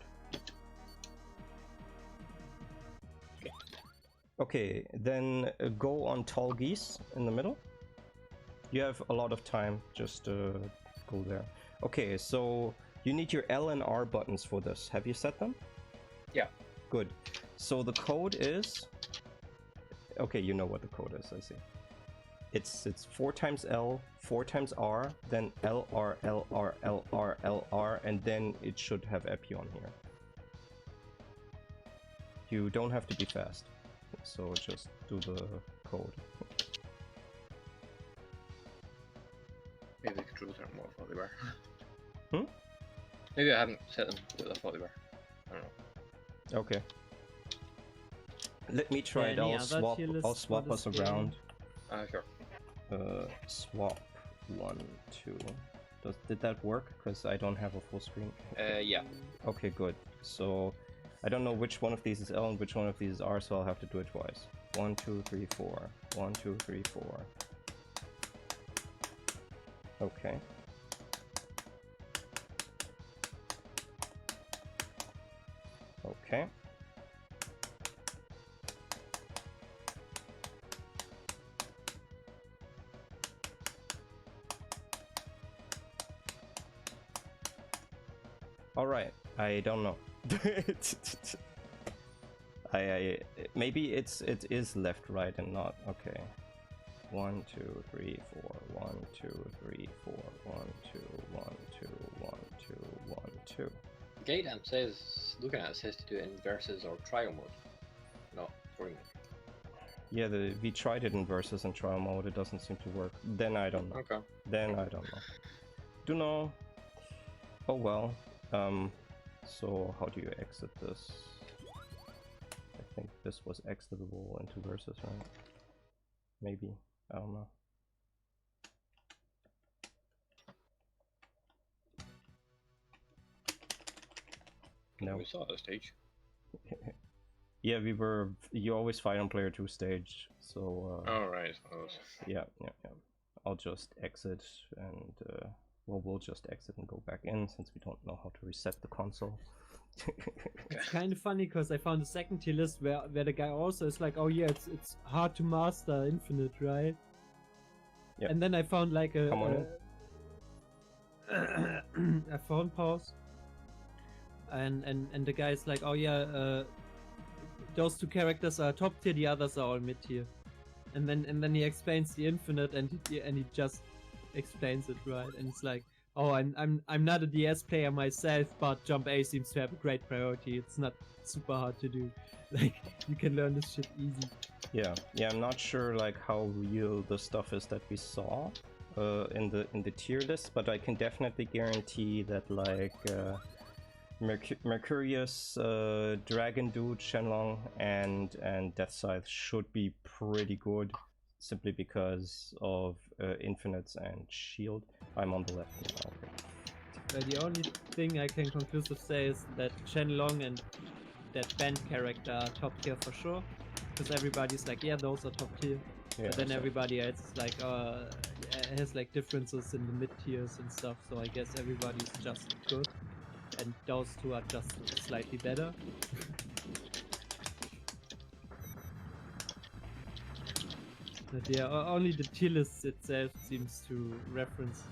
Okay, then go on Tall Geese in the middle. You have a lot of time, just go there. Okay, so you need your L and R buttons for this. Have you set them? Yeah. Good. So the code is... Okay, you know what the code is, I see. It's 4 times L, 4 times R, then LR, LR, LR, LR, and then it should have Epi on here. You don't have to be fast, so just do the code. Maybe the controls aren't what I thought they were. Hmm? Maybe I haven't set them what I thought they were. I don't know. Okay. Let me try it. Any I'll other swap. tier lists I'll for swap this us game? around. Sure. Swap 1, 2. Did that work? Because I don't have a full screen. Yeah. Okay, good. So I don't know which one of these is L and which one of these is R, so I'll have to do it twice. 1, 2, 3, 4. 1, 2, 3, 4. Okay. Okay. All right. I don't know. I maybe it is left, right, and not. Okay. 1, 2, 3, 4. 1, 2, 3, 4. 1, 2, 1, 2, 1, 2, 1, 2. Gundam says, looking at it, says to do it in versus or trial mode, not story mode. Yeah, we tried it in versus and trial mode. It doesn't seem to work. Then I don't know. Okay. Then I don't know. Do know. Oh well. So how do you exit this? I think this was exitable into versus, right? Maybe. I don't know. No. We saw that stage. Yeah, we were. You always fight on player 2 stage, so. Oh right, I suppose. Yeah. I'll just exit and. Well, we'll just exit and go back in since we don't know how to reset the console. It's kind of funny because I found a second tier list where the guy also is like, oh yeah, it's hard to master Infinite, right? Yeah. And then I found like a Come on a phone pause, and the guy's like, oh yeah, those two characters are top tier, the others are all mid tier, and then he explains the Infinite and he just explains it, right? And it's like, oh, I'm not a DS player myself, but Jump A seems to have a great priority. It's not super hard to do. Like, you can learn this shit easy. Yeah, I'm not sure like how real the stuff is that we saw in the tier list, but I can definitely guarantee that like Mercurius, Dragon Dude, Shenlong, and Death Scythe should be pretty good, simply because of Infinites and Shield. I'm on the left now. Okay. The only thing I can conclusively say is that Shenlong and that band character are top tier for sure, because everybody's like, yeah, those are top tier. Yeah, But then so- everybody else is like, has like differences in the mid tiers and stuff. So I guess everybody's just good, and those two are just slightly better. But yeah, only the tier list itself seems to reference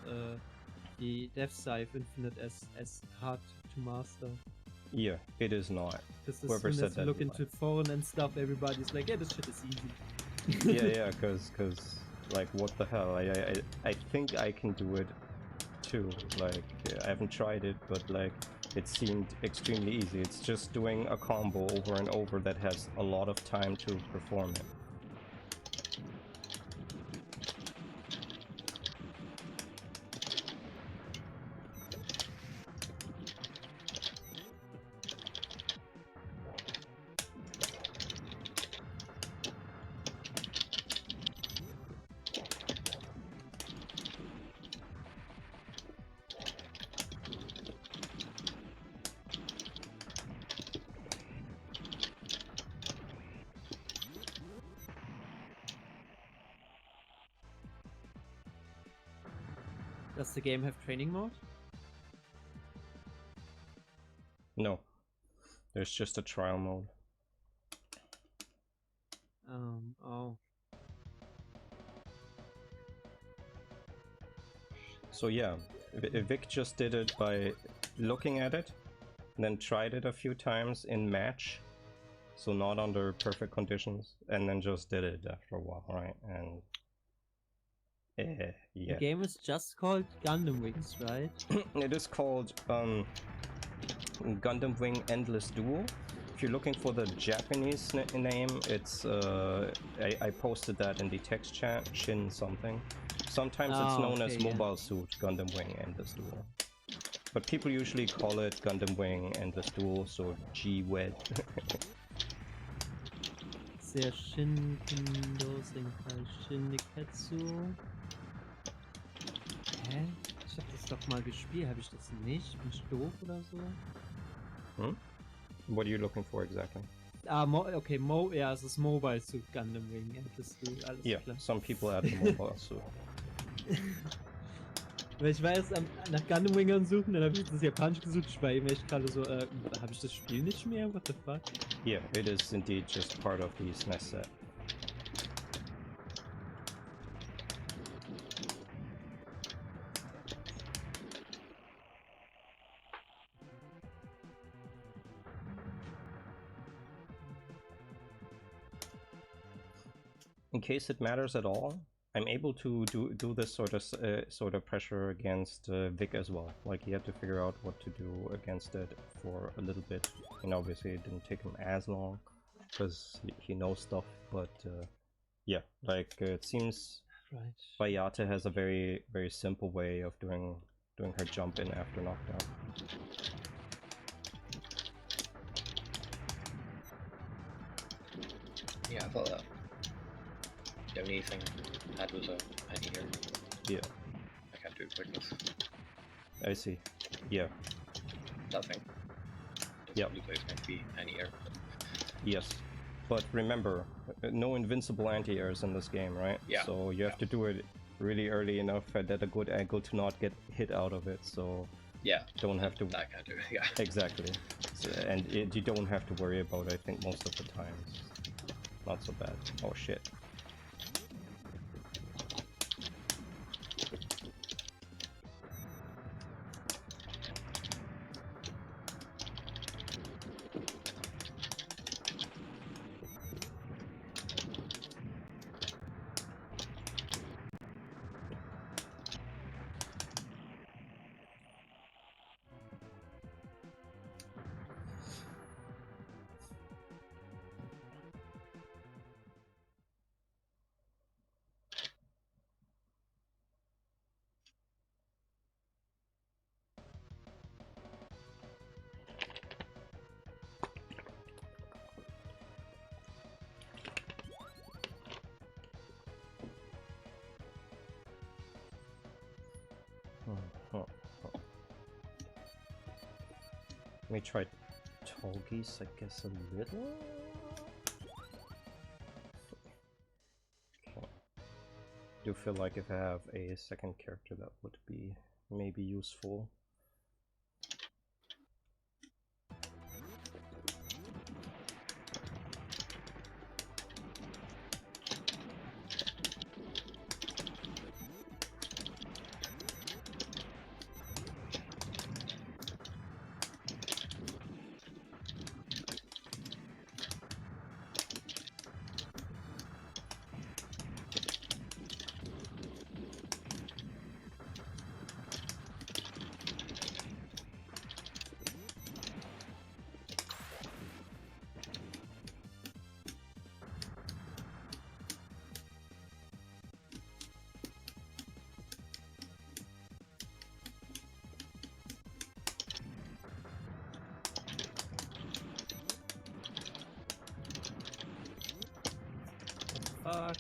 the Death Scythe Infinite as hard to master. Yeah, it is not. Because Whoever as soon said as you that look is into foreign and stuff, everybody's like, yeah, this shit is easy. Yeah, because like what the hell? I think I can do it too. Like I haven't tried it, but like it seemed extremely easy. It's just doing a combo over and over that has a lot of time to perform it. Does the game have training mode? No. There's just a trial mode. Oh. So yeah, Vic just did it by looking at it, and then tried it a few times in match, so not under perfect conditions, and then just did it after a while, right? And The yeah. game is just called Gundam Wings, right? It is called Gundam Wing Endless Duel. If you're looking for the Japanese name, it's I posted that in the text chat, Shin something. Sometimes it's known as okay, yeah. Mobile Suit Gundam Wing Endless Duel. But people usually call it Gundam Wing Endless Duel, so G-Wed. Sehr Shinkendo Senkai Shiniketsu. Hä? Ich hab das doch mal gespielt, habe ich das nicht? Bin ich doof oder so? What are you looking for exactly? Okay, ja, es ist Mobile Suit Gundam Wing Endless Duel, alles Yeah, klar. some people add the Mobile Suit. Weil ich war jetzt nach Gundam Wingern suchen, dann habe ich das Japanisch gesucht, ich war eben echt gerade so, habe ich das Spiel nicht mehr? What the fuck? Yeah, it is indeed just part of the SNES set. In case it matters at all, I'm able to do this sort of pressure against Vic as well. Like, he had to figure out what to do against it for a little bit, and obviously it didn't take him as long because he knows stuff. But yeah, like it seems Right. Bayate has a very simple way of doing her jump in after knockdown. Yeah, I thought that. The only thing I had was a penny here. Yeah, I can't do quickness. I see. Yeah. That thing. Yep. Blue place meant to be penny here. Yes, but remember, no invincible anti-airs in this game, right? Yeah. So you have to do it really early enough at a good angle to not get hit out of it. So Yeah. don't have to. That can't do it. Yeah. Exactly. So, and you don't have to worry about it, I think, most of the time. Not so bad. Oh shit. Let me try Tolgis, I guess, a little? Okay. Do feel like if I have a second character that would be maybe useful. Fuck.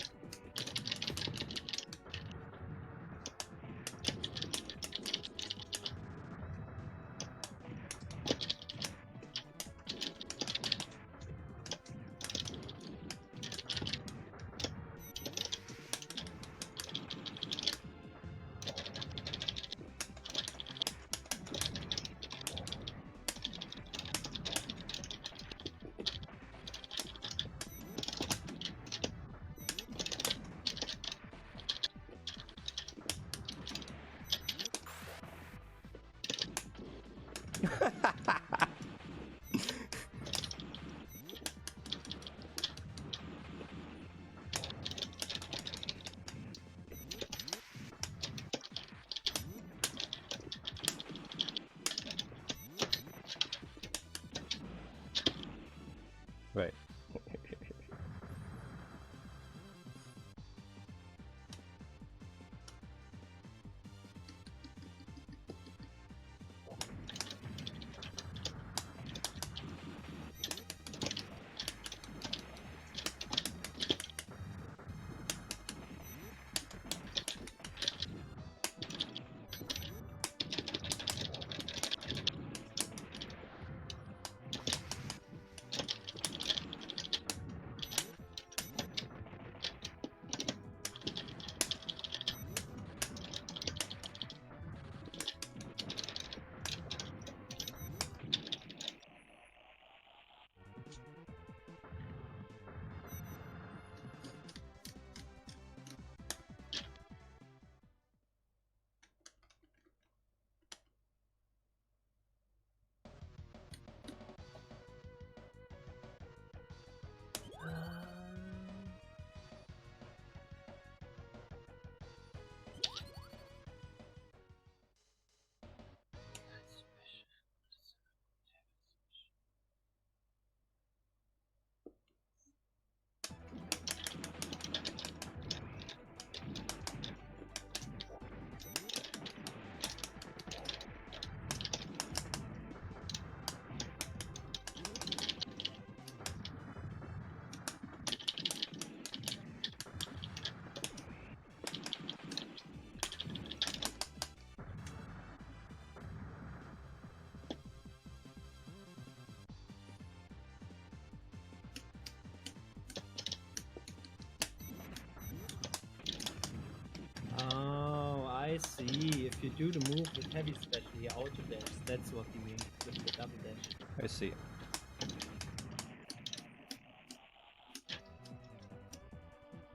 Right. Oh, I see. If you do the move with heavy special, he auto dash. That's what you mean with the double dash. I see.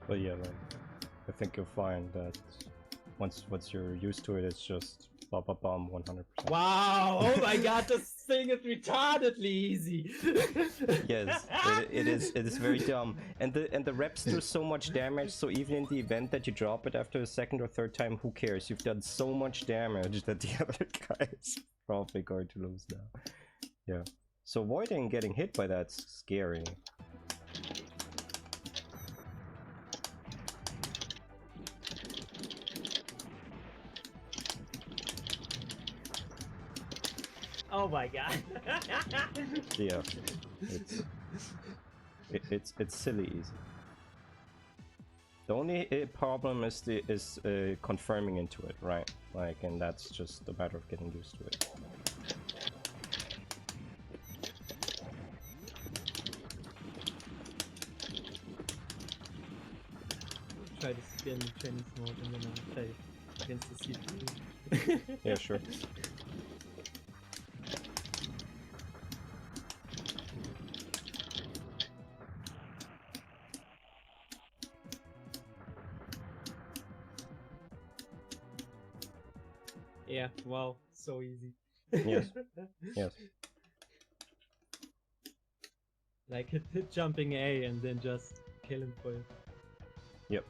But yeah, like, I think you'll find that once you're used to it, it's just blah blah bum 100%. Wow! Oh my god, this thing is retardedly easy. Yes, it is very dumb, and the reps do so much damage. So even in the event that you drop it after the second or third time, who cares? You've done so much damage that the other guy is probably going to lose now. Yeah. So avoiding getting hit by that's scary. Oh my god. Yeah, it's silly easy. The only problem is confirming into it, right? Like, and that's just a matter of getting used to it. Try to skin Chinese mode and then I'll play against the CPU. Yeah, sure. Yeah, wow, so easy. Yes. Yes. Like hit jumping A and then just kill him for it. Yep.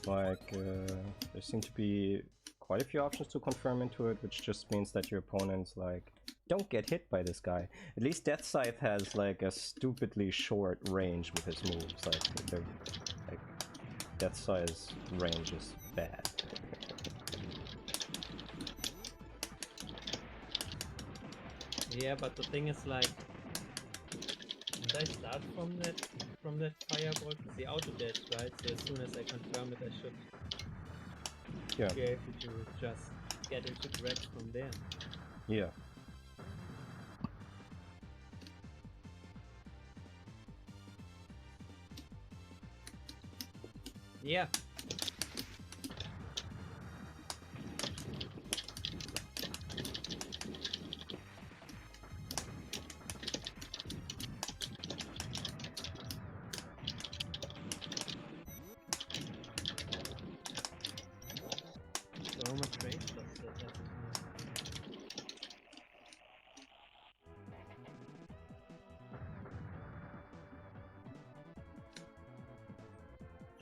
Like, there seem to be quite a few options to confirm into it, which just means that your opponent's like, don't get hit by this guy. At least Death Scythe has like a stupidly short range with his moves. Like Death Scythe's range is bad. Yeah, but the thing is like, did I start from that fireball? Because the auto dash, right? So as soon as I confirm it, I should be able to just get into the wreck from there. Yeah. Yeah. So much range does that have?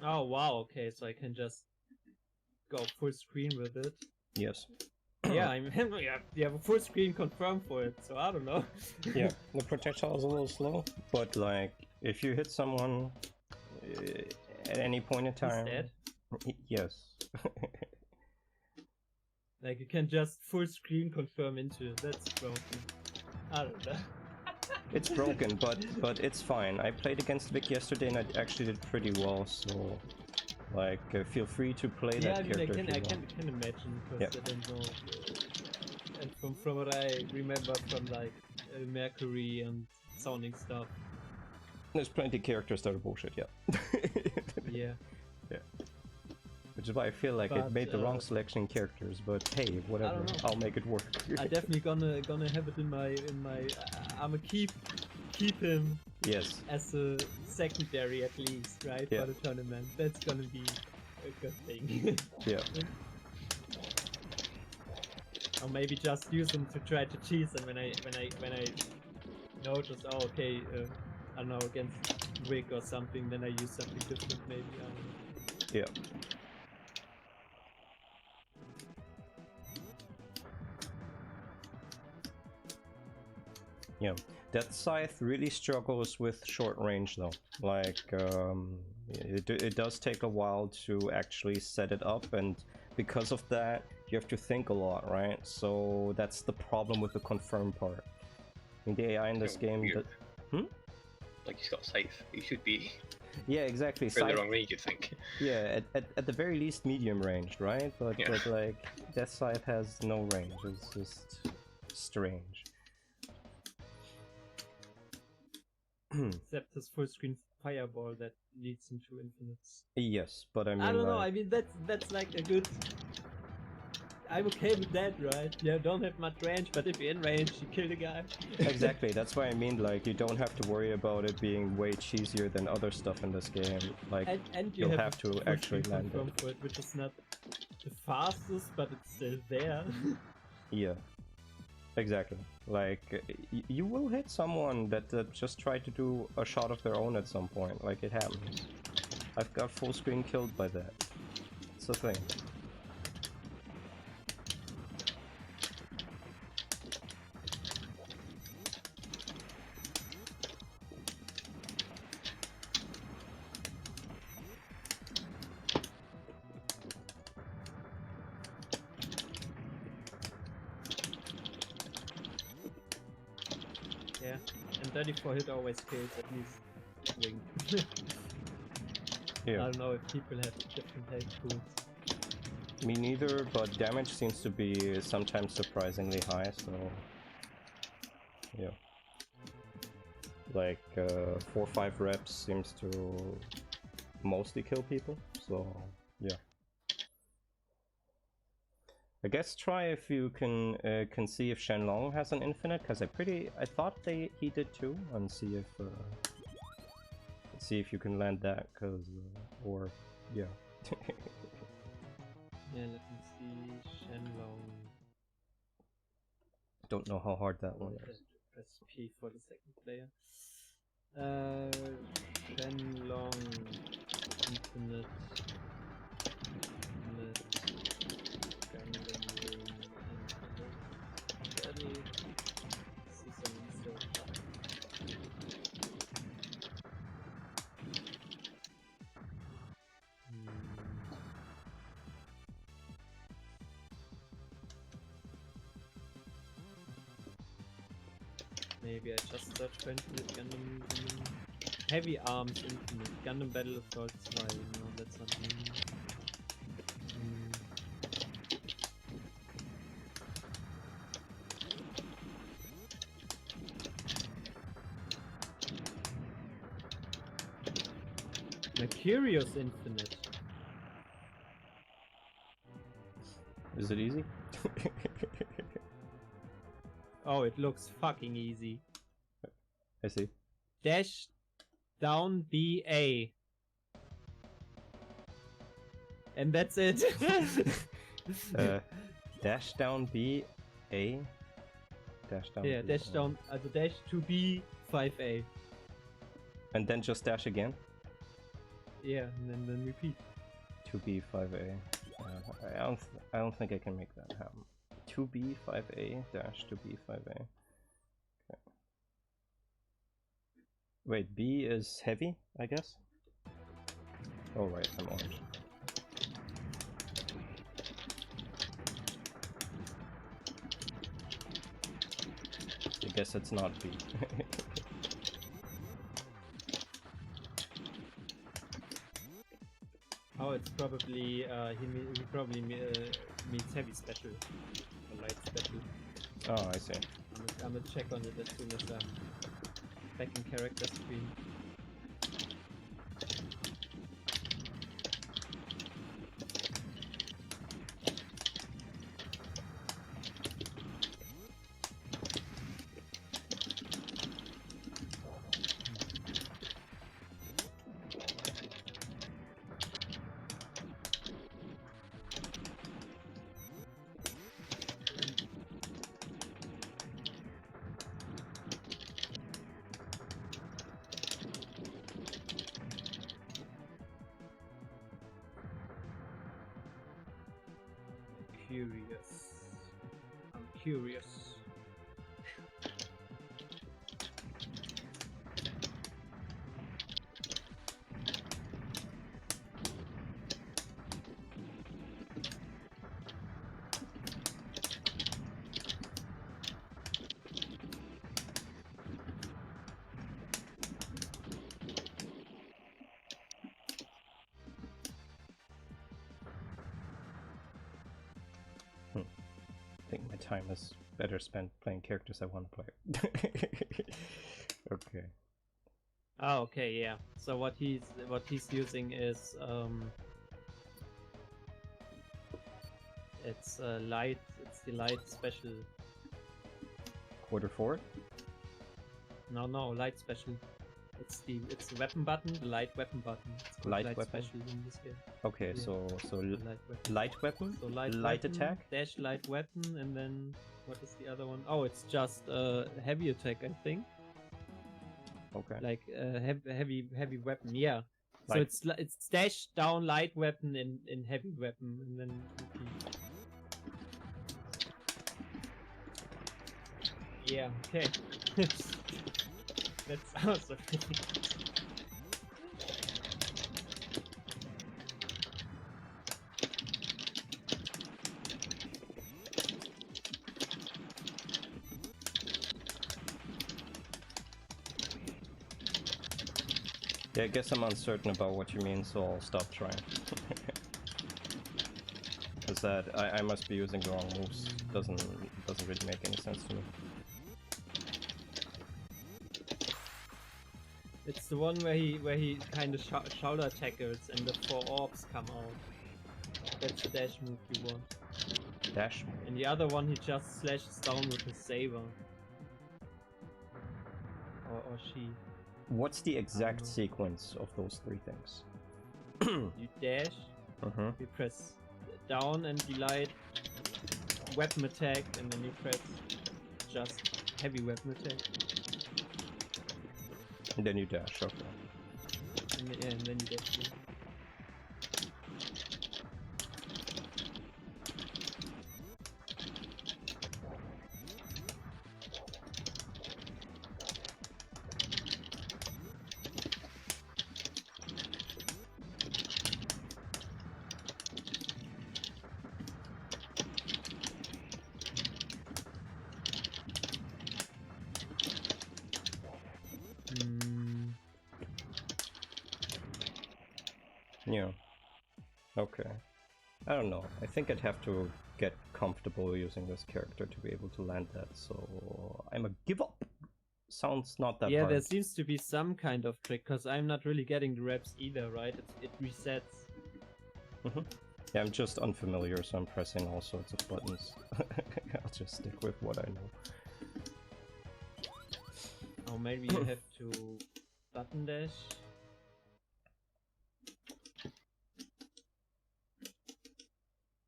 Oh wow, okay, so I can just go full screen with it. Yes. Yeah, you have a full screen confirmed for it, so I don't know. Yeah, the projectile is a little slow, but like If you hit someone at any point in time, dead? Yes. Like you can just full screen confirm into it. That's broken. I don't know. It's broken, but it's fine. I played against Vic yesterday and I actually did pretty well. So, like, feel free to play Yeah, that I mean, character if you I want. can imagine because Yeah. I don't know. And from what I remember from like Mercury and Sonic stuff. There's plenty of characters that are bullshit. Yeah. Yeah. Yeah. Which is why I feel like I But, made the wrong selection in characters. But hey, whatever. know. I'll make it work. I definitely gonna have it in my I'ma keep him Yes. as a secondary at least, right? Yeah. For the tournament. That's gonna be a good thing. Yeah. Or maybe just use them to try to cheese them when I notice, oh okay, I don't know, against Wig or something, then I use something different maybe, I don't know. Yeah. Yeah, that scythe really struggles with short range though. Like, it does take a while to actually set it up, and because of that, you have to think a lot, right? So that's the problem with the confirm part. I mean, the AI in this game... Weird. Hmm? Like he's got a scythe. He should be Yeah, exactly. further long range, you'd think. Yeah, at the very least medium range, right? But, Yeah. but like, that scythe has no range. It's just strange. Except his full screen fireball that leads into infinites. Yes, but I mean, I don't know, like, I mean that's like a good... I'm okay with that, right? Yeah, don't have much range, but if you're in range, you kill the guy. Exactly, that's why I mean, like, you don't have to worry about it being way cheesier than other stuff in this game. Like, and you you'll have have to full actually screen land confirm it. for it, which is not the fastest, but it's still there. Yeah, exactly. Like, you will hit someone that just tried to do a shot of their own at some point. Like, it happens. I've got full screen killed by that. It's a thing. Yeah, and 34 hit always kills at least Wing. I Yeah, don't know if people have different health pools. me neither, but damage seems to be sometimes surprisingly high, so... Yeah. Like, 4 or 5 reps seems to mostly kill people, so yeah. I guess try if you can see if Shenlong has an infinite, because I thought he did too, and see if you can land that, cause or yeah. Yeah, let me see. Shenlong. Don't know how hard that one is. Press P for the second player. Shenlong infinite. Gundam Wing infinite. Season so far. Maybe I just search for infinite Gundam. Heavy arms infinite. Gundam Battle Assault 2. No, that's not me. Mercurius infinite. Is it easy? Oh, it looks fucking easy. I see. Dash down BA. And that's it. Dash down B A. Dash down. Yeah, B, dash down, also dash to B 5A. And then just dash again. Yeah, and then repeat. 2B 5A. I don't think I can make that happen. 2B 5A dash 2B 5A. Okay. Wait, B is heavy, I guess? Oh right, I'm orange. I guess it's not B. Oh, it's probably he probably means heavy special or light special. Oh, I see. I'm gonna check on it as soon as I'm back in character screen. I'm curious. I think my time is better spent playing characters I want to play. Okay. Oh, okay, yeah. So what he's using is it's light. It's the light special. Quarter forward? No, light special. It's the weapon button, the light weapon button. It's called Light light weapon? special in this game. Okay, Yeah. so Light weapon. light weapon, So light weapon, attack. dash light weapon, and then what is the other one? Oh, it's just heavy attack, I think. Okay. Like heavy weapon, yeah. So Light- it's dash down light weapon in heavy weapon, and then repeat. Yeah, okay. That's awesome. Yeah, I guess I'm uncertain about what you mean, so I'll stop trying. Because that I must be using the wrong moves. Doesn't really make any sense to me. It's the one where he kind of shoulder tackles and the 4 orbs come out. That's the dash move you want. Dash. And the other one he just slashes down with his saber. Or she. What's the exact know. sequence of those three things? You dash, you press down and the light weapon attack, and then you press just heavy weapon attack. And then you dash, okay. And then you dash. Yeah. Yeah. Okay. I don't know. I think I'd have to get comfortable using this character to be able to land that, so I'm a give up. Sounds not that Yeah, hard. there seems to be some kind of trick, because I'm not really getting the reps either, right? It resets. Yeah, I'm just unfamiliar, so I'm pressing all sorts of buttons. I'll just stick with what I know. Or maybe you have to button dash.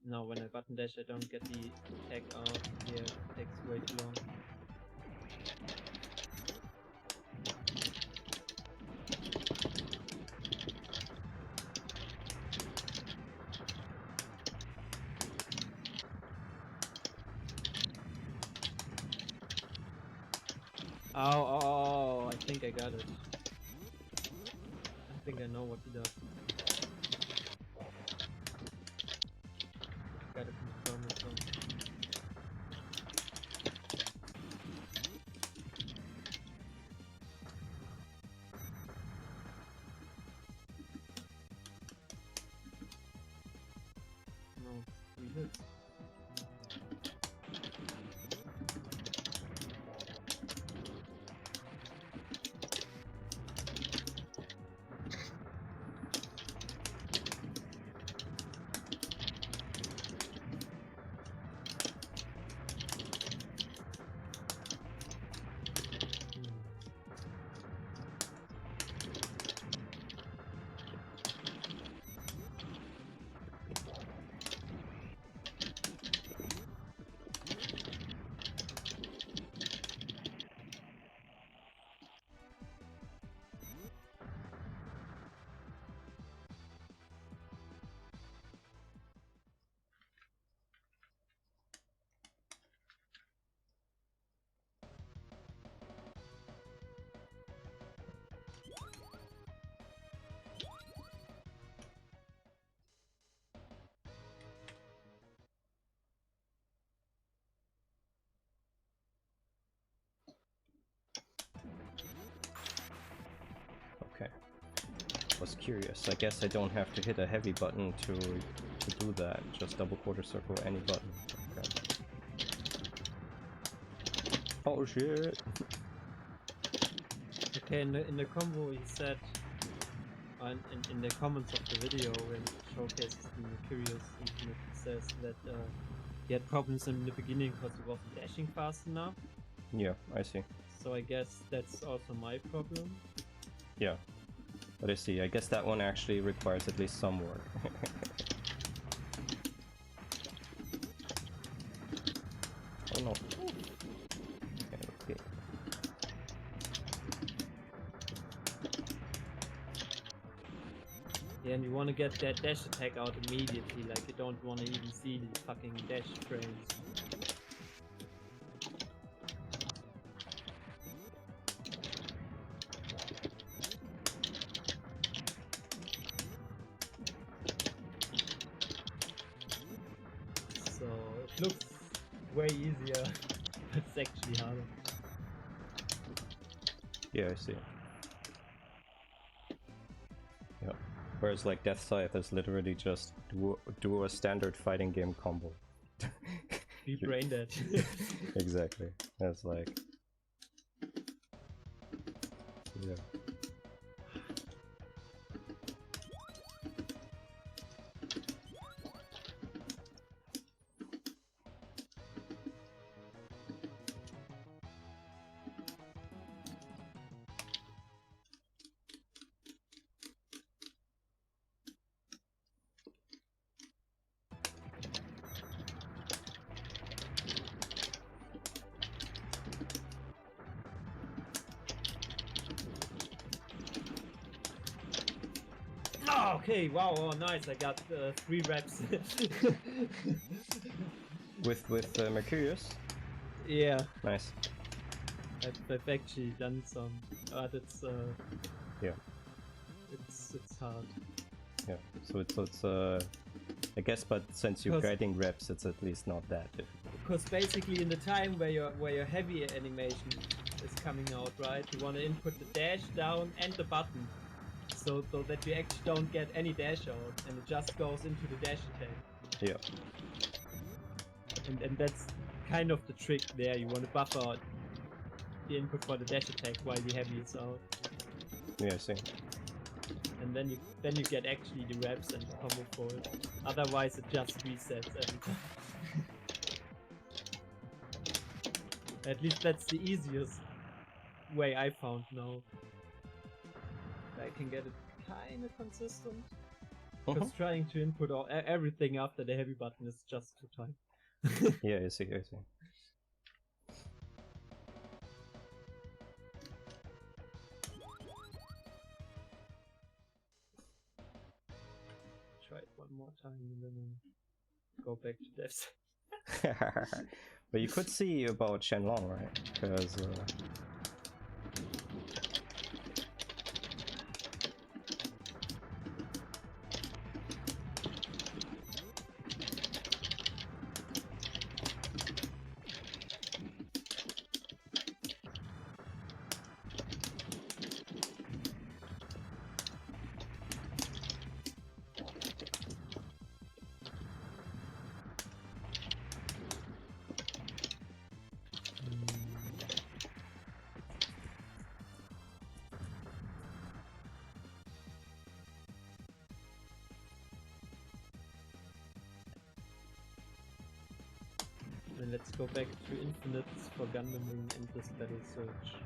No, when I button dash I don't get the attack out. Yeah, it takes way too long. Oh, I think I got it. think I know what he does. Gotta confirm it though. No, 3 hits. Okay. Was curious. I guess I don't have to hit a heavy button to do that. Just double quarter circle any button. Okay. Oh shit! Okay, in the combo he said, in the comments of the video when it showcases the Curious Infinite, he says that he had problems in the beginning because he wasn't dashing fast enough. Yeah, I see. So I guess that's also my problem. Yeah. But I see. I guess that one actually requires at least some work. Oh no. Okay. Yeah, and you want to get that dash attack out immediately, like you don't want to even see the fucking dash frames. So it looks way easier, but it's actually harder. Yeah, I see. Yeah. Whereas like Death Scythe is literally just do a standard fighting game combo. Be brain dead. Exactly. That's like... Yeah. Oh, okay, wow, oh, nice, I got 3 reps. With Mercurius? Yeah, Nice. I've actually done some, but it's Yeah. it's hard. Yeah. So it's I guess, but since you're Because- guiding reps, it's at least not that difficult. Because basically in the time where your heavy animation is coming out, right, you want to input the dash down and the button, so that you actually don't get any dash out, and it just goes into the dash attack. Yeah. And that's kind of the trick there. You want to buffer out the input for the dash attack while the heavy is out, Yeah, I see. and then you get actually the reps and the combo for it. Otherwise, it just resets every time. At least that's the easiest way I found now. I can get it kind of consistent. Because trying to input everything after the heavy button is just too time. Yeah, I see, I see. Try it one more time and then go back to devs. But you could see about Shenlong, right? Because let's go back to infinites for Gundam Wing and this battle search.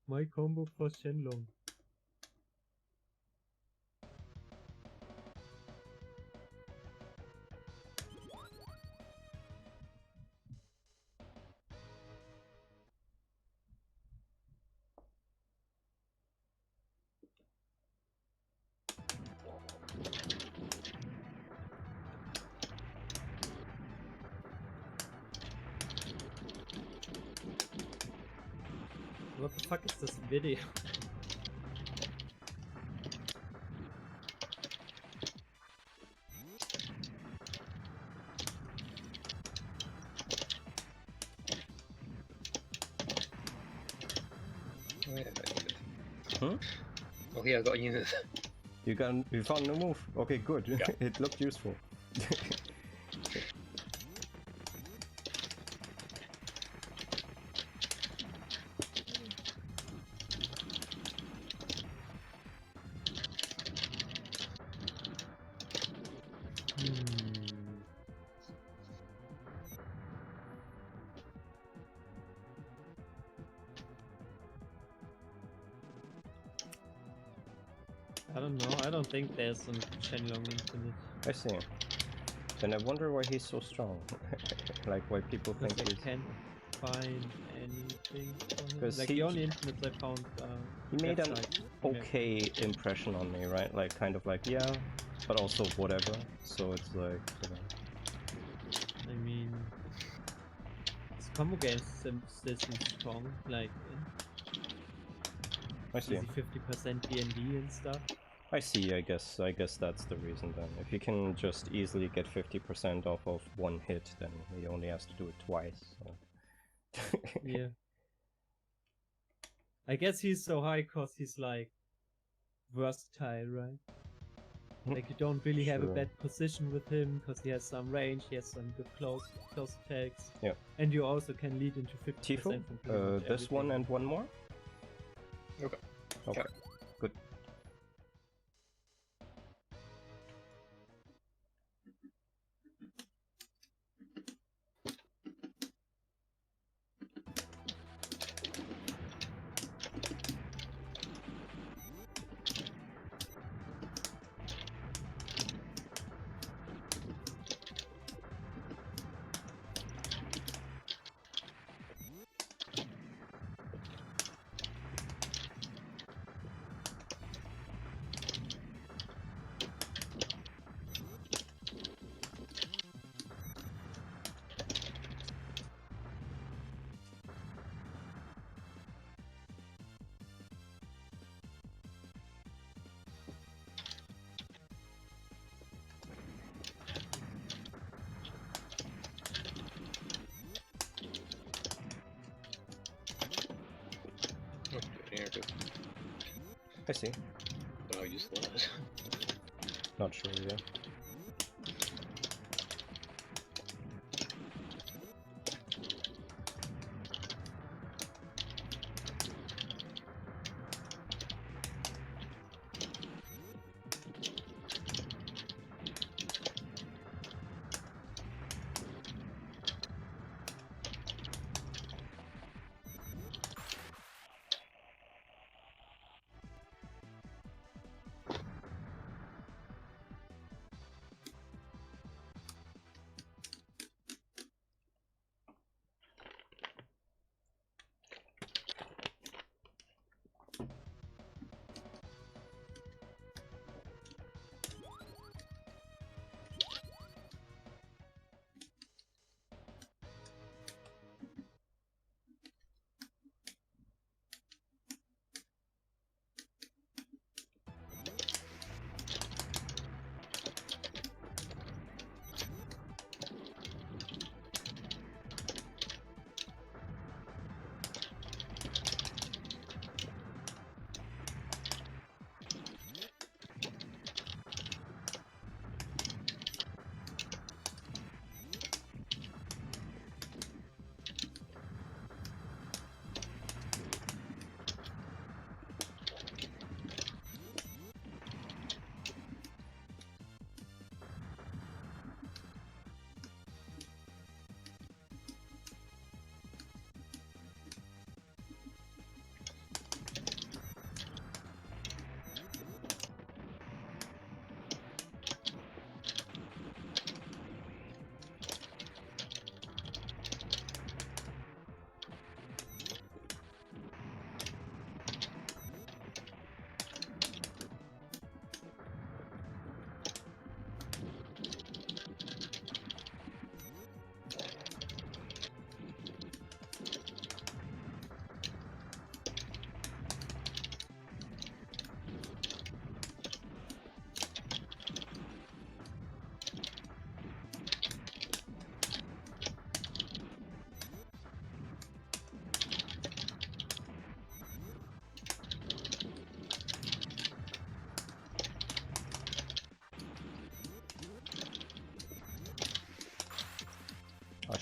My combo for Shenlong. What the fuck is this video? Oh yeah, I got a unit. Hmm? Oh yeah, I got a unit. You found a move. Okay, good. Yeah. It looked useful. I don't know. I don't think there's some Shenlong infinite. I see. Then I wonder why he's so strong. Like why people Because think I he's... can't find anything for him. 'Cause Like he- the only infinites I found He made an website. okay impression on me, right? Like kind of like yeah, but also whatever. So it's like, you know. I mean, this combo game still seems strong. Like I see. easy 50% D&D and stuff. I see. I guess that's the reason then. If you can just easily get 50% off of one hit, then he only has to do it twice. So. Yeah. I guess he's so high cause he's like versatile, right? Like you don't really have a Sure. bad position with him because he has some range, he has some good close attacks. Yeah. And you also can lead into 50% Tifu, from pretty much this one everything. and one more. Okay. Okay. Yeah. Good. I see. Don't know how useful that is. Not sure either.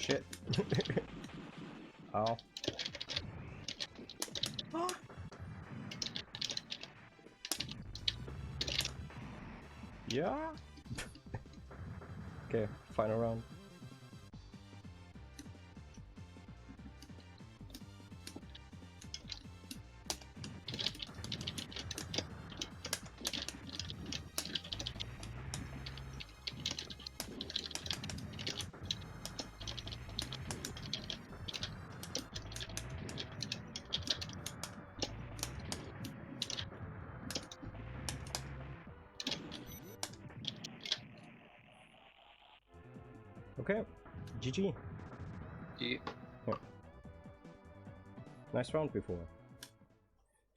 shit. Ow. Yeah. Okay, final round. Okay, GG. Yeah. Yeah. Nice round before.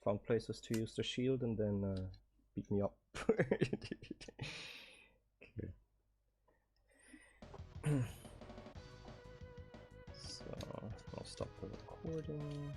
Found places to use the shield and then beat me up. So I'll stop the recording.